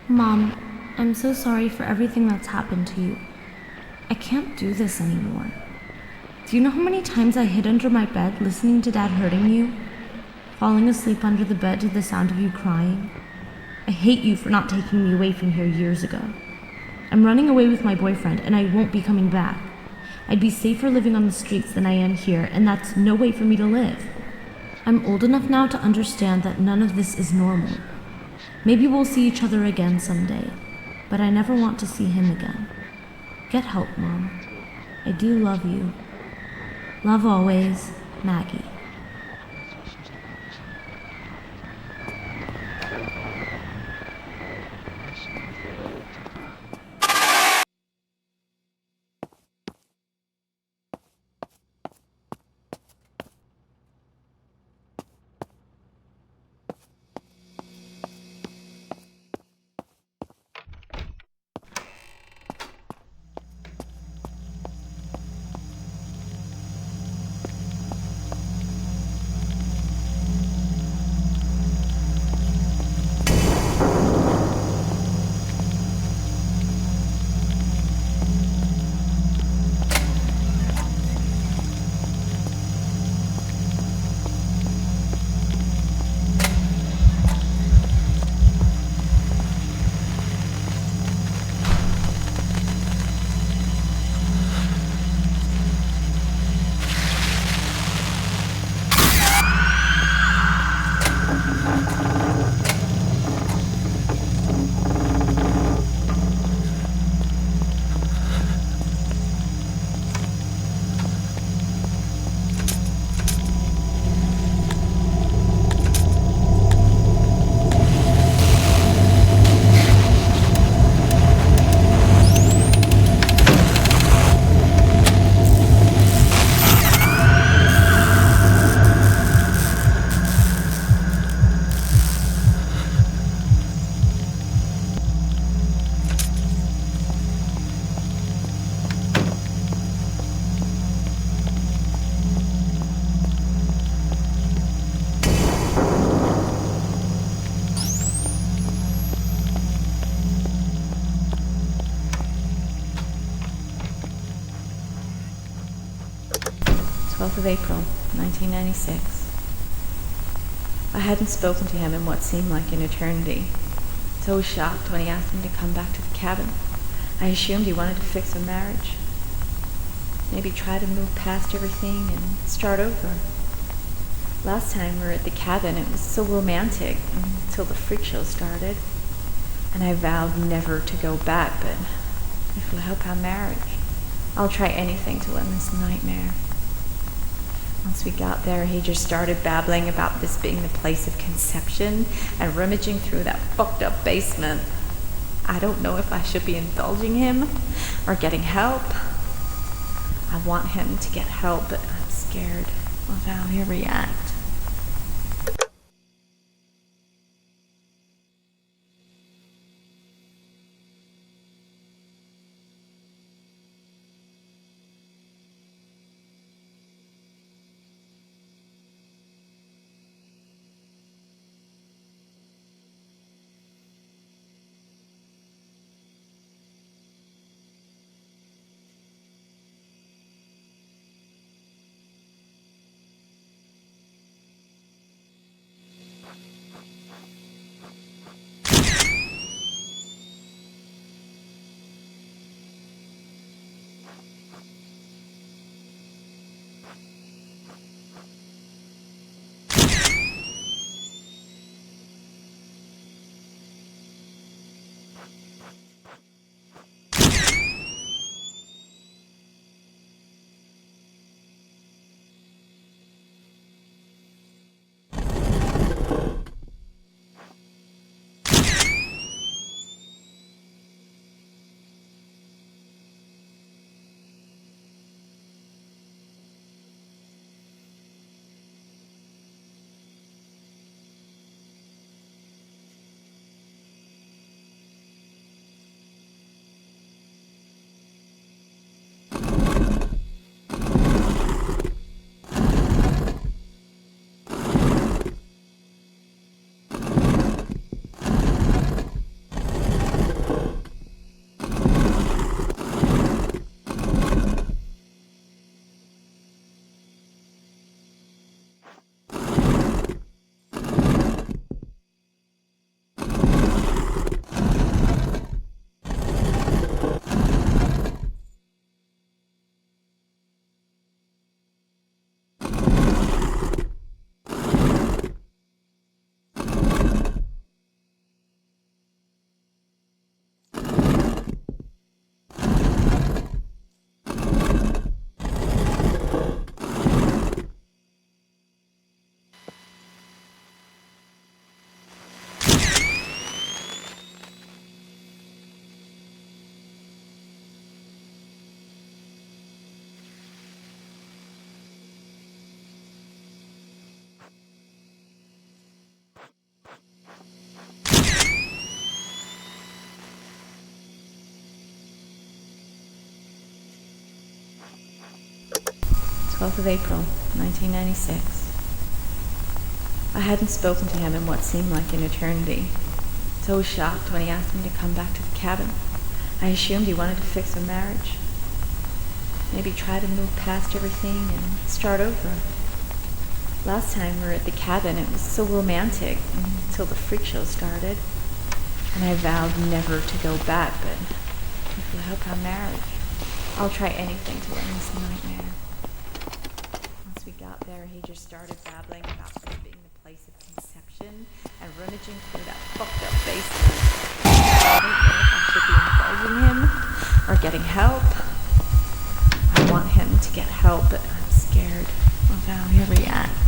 Mom, I'm so sorry for everything that's happened to you. I can't do this anymore. Do you know how many times I hid under my bed listening to Dad hurting you? Falling asleep under the bed to the sound of you crying? I hate you for not taking me away from here years ago. I'm running away with my boyfriend and I won't be coming back. I'd be safer living on the streets than I am here, and that's no way for me to live. I'm old enough now to understand that none of this is normal. Maybe we'll see each other again someday, but I never want to see him again. Get help, Mom. I do love you. Love always, Maggie. Of April, 1996. I hadn't spoken to him in what seemed like an eternity. So I was shocked when he asked me to come back to the cabin. I assumed he wanted to fix a marriage. Maybe try to move past everything and start over. Last time we were at the cabin, it was so romantic until the freak show started. And I vowed never to go back, but if it'll help our marriage, I'll try anything to end this nightmare. Once we got there, he just started babbling about this being the place of conception and rummaging through that fucked up basement. I don't know if I should be indulging him or getting help. I want him to get help, but I'm scared of how he'll react. 12th of April, 1996. I hadn't spoken to him in what seemed like an eternity. So shocked when he asked me to come back to the cabin. I assumed he wanted to fix a marriage. Maybe try to move past everything and start over. Last time we were at the cabin, it was so romantic until the freak show started. And I vowed never to go back, but if we hope on marriage, I'll try anything to end this nightmare. Once we got there, he just started babbling about this being the place of conception and rummaging through that fucked up basement. I don't know if I should be involving him or getting help. I want him to get help, but I'm scared of how he'll react.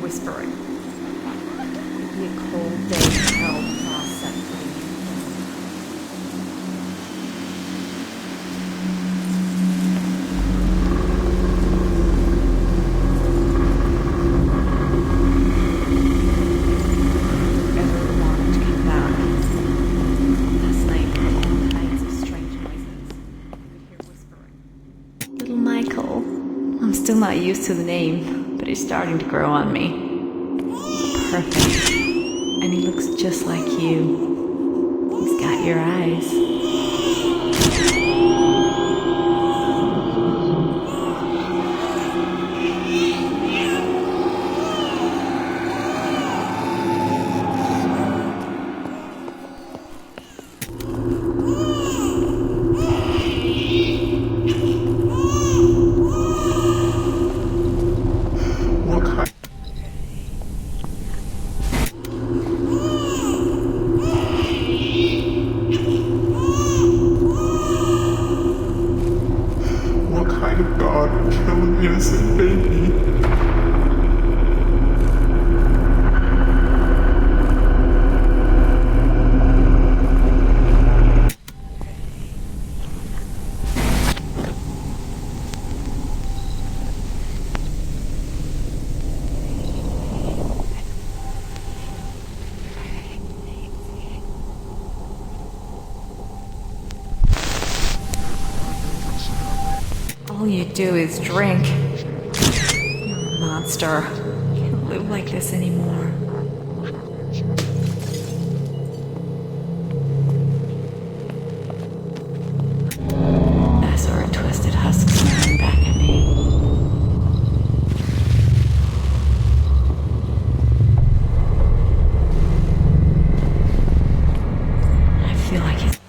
whispering. It'd be a cold day in hell fast set for you. Ever wanted to come back? Last night there were all kinds of strange noises. You could hear whispering. Little Michael. I'm still not used to the name, but he's starting to grow on me. Perfect. And he looks just like you. He's got your eyes. Innocent baby. All you do is drink. You're a monster. Can't live like this anymore. I saw her twisted husk staring back at me. I feel like he's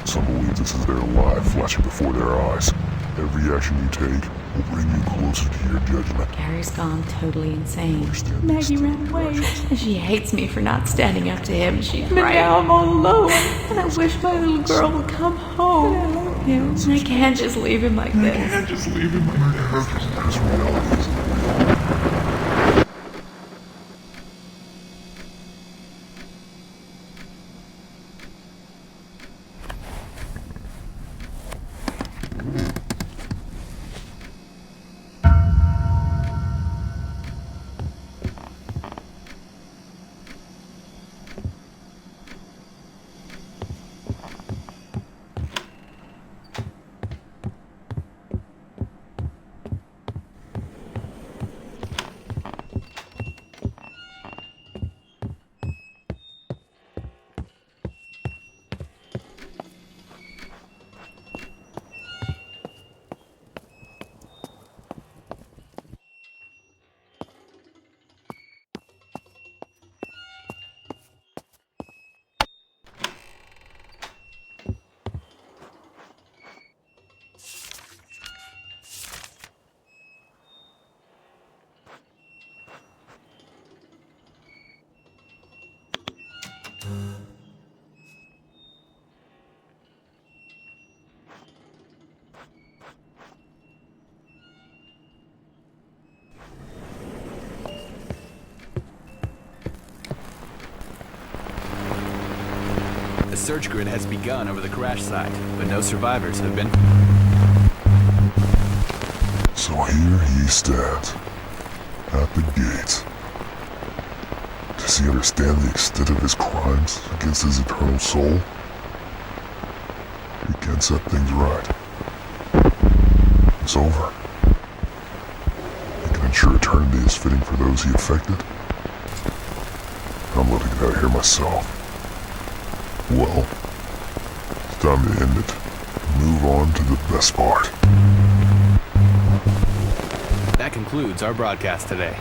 Some believe this is their life flashing before their eyes. Every action you take will bring you closer to your judgment. Gary's gone totally insane. Understand Maggie these ran away. interactions. She hates me for not standing up to him. She's right. Now I'm all alone. And I wish my little girl would come home. I love him. I can't just leave him like this. This reality isn't real. A search grid has begun over the crash site, but no survivors have been. So here he stands, at the gate. Does he understand the extent of his crimes against his eternal soul? We can set things right. It's over. He can ensure eternity is fitting for those he affected. I'm letting it out of here myself. Well, it's time to end it. Move on to the best part. That concludes our broadcast today.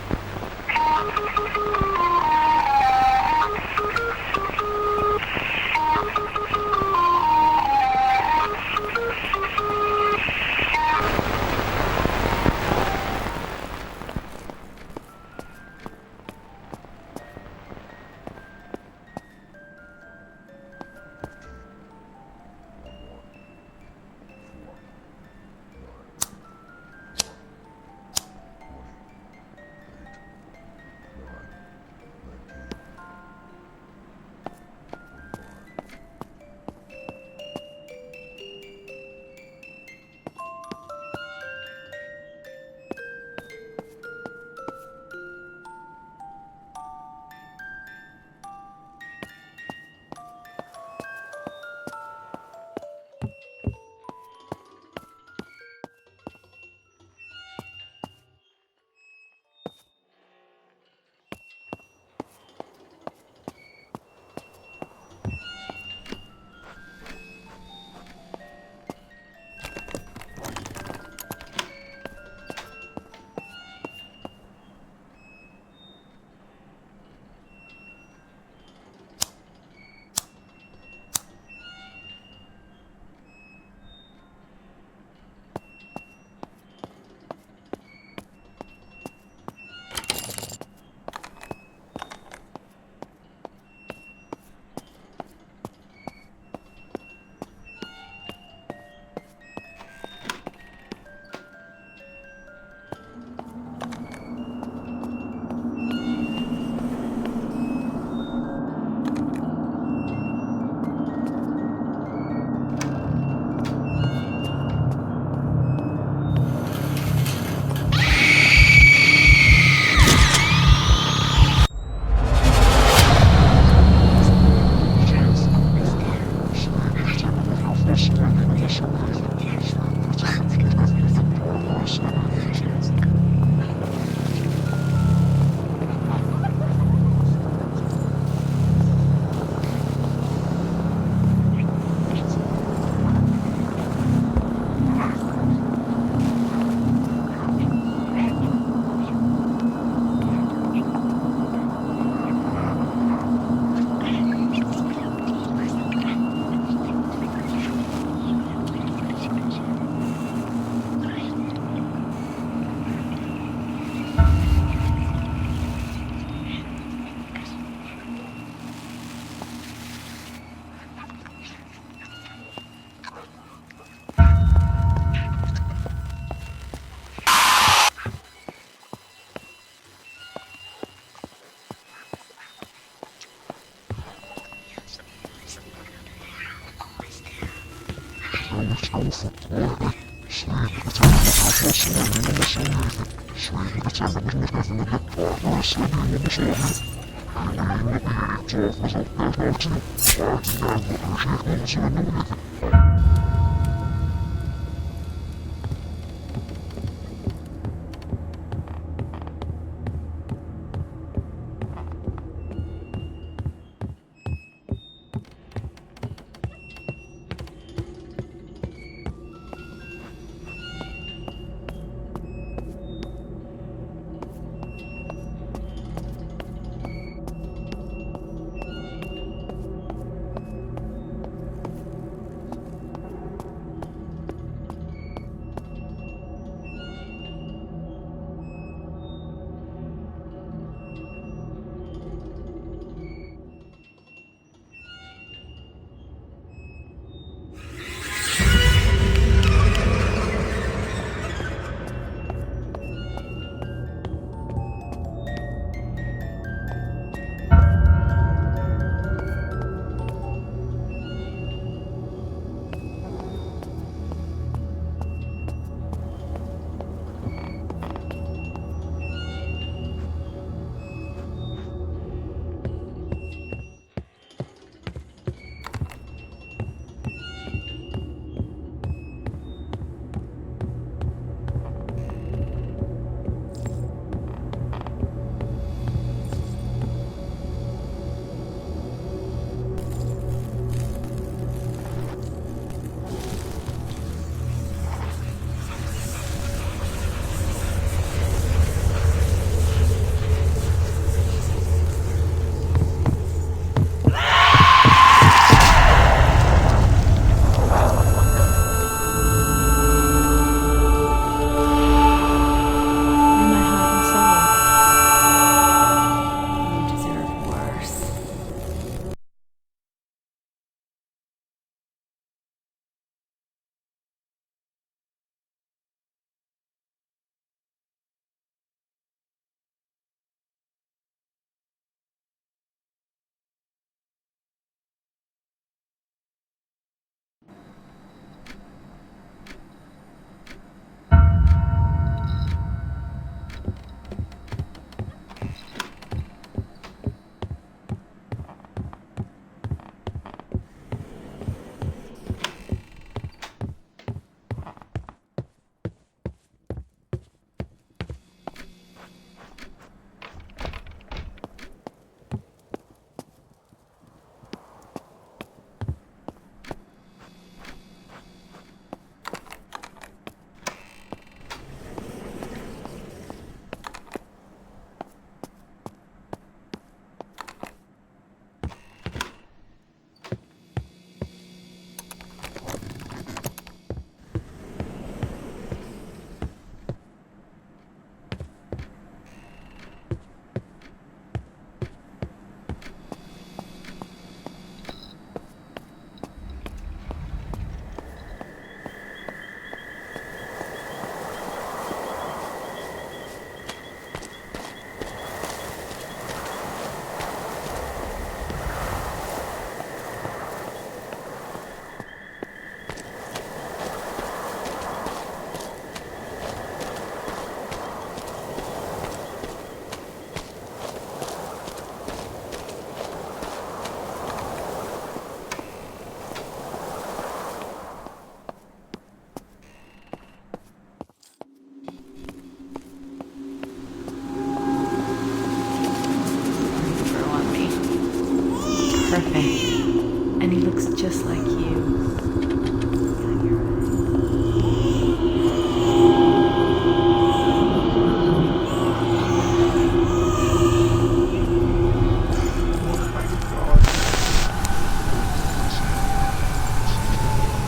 just like you.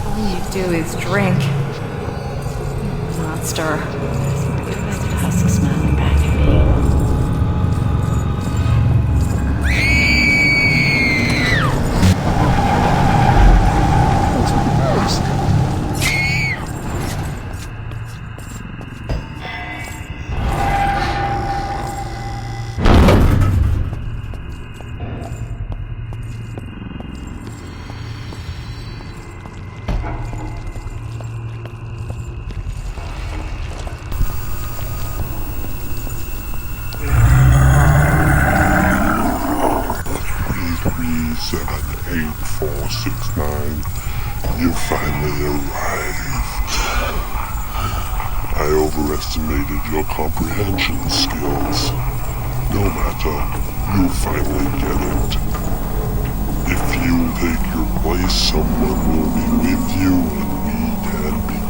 All you do is drink, not stir. Husk smiling back at me. 469, you finally arrived. I overestimated your comprehension skills. No matter, you'll finally get it. If you take your place, someone will be with you and we can begin.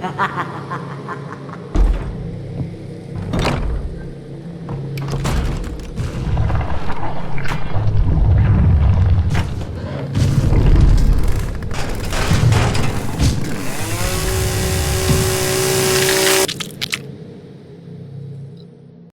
Ha ha ha!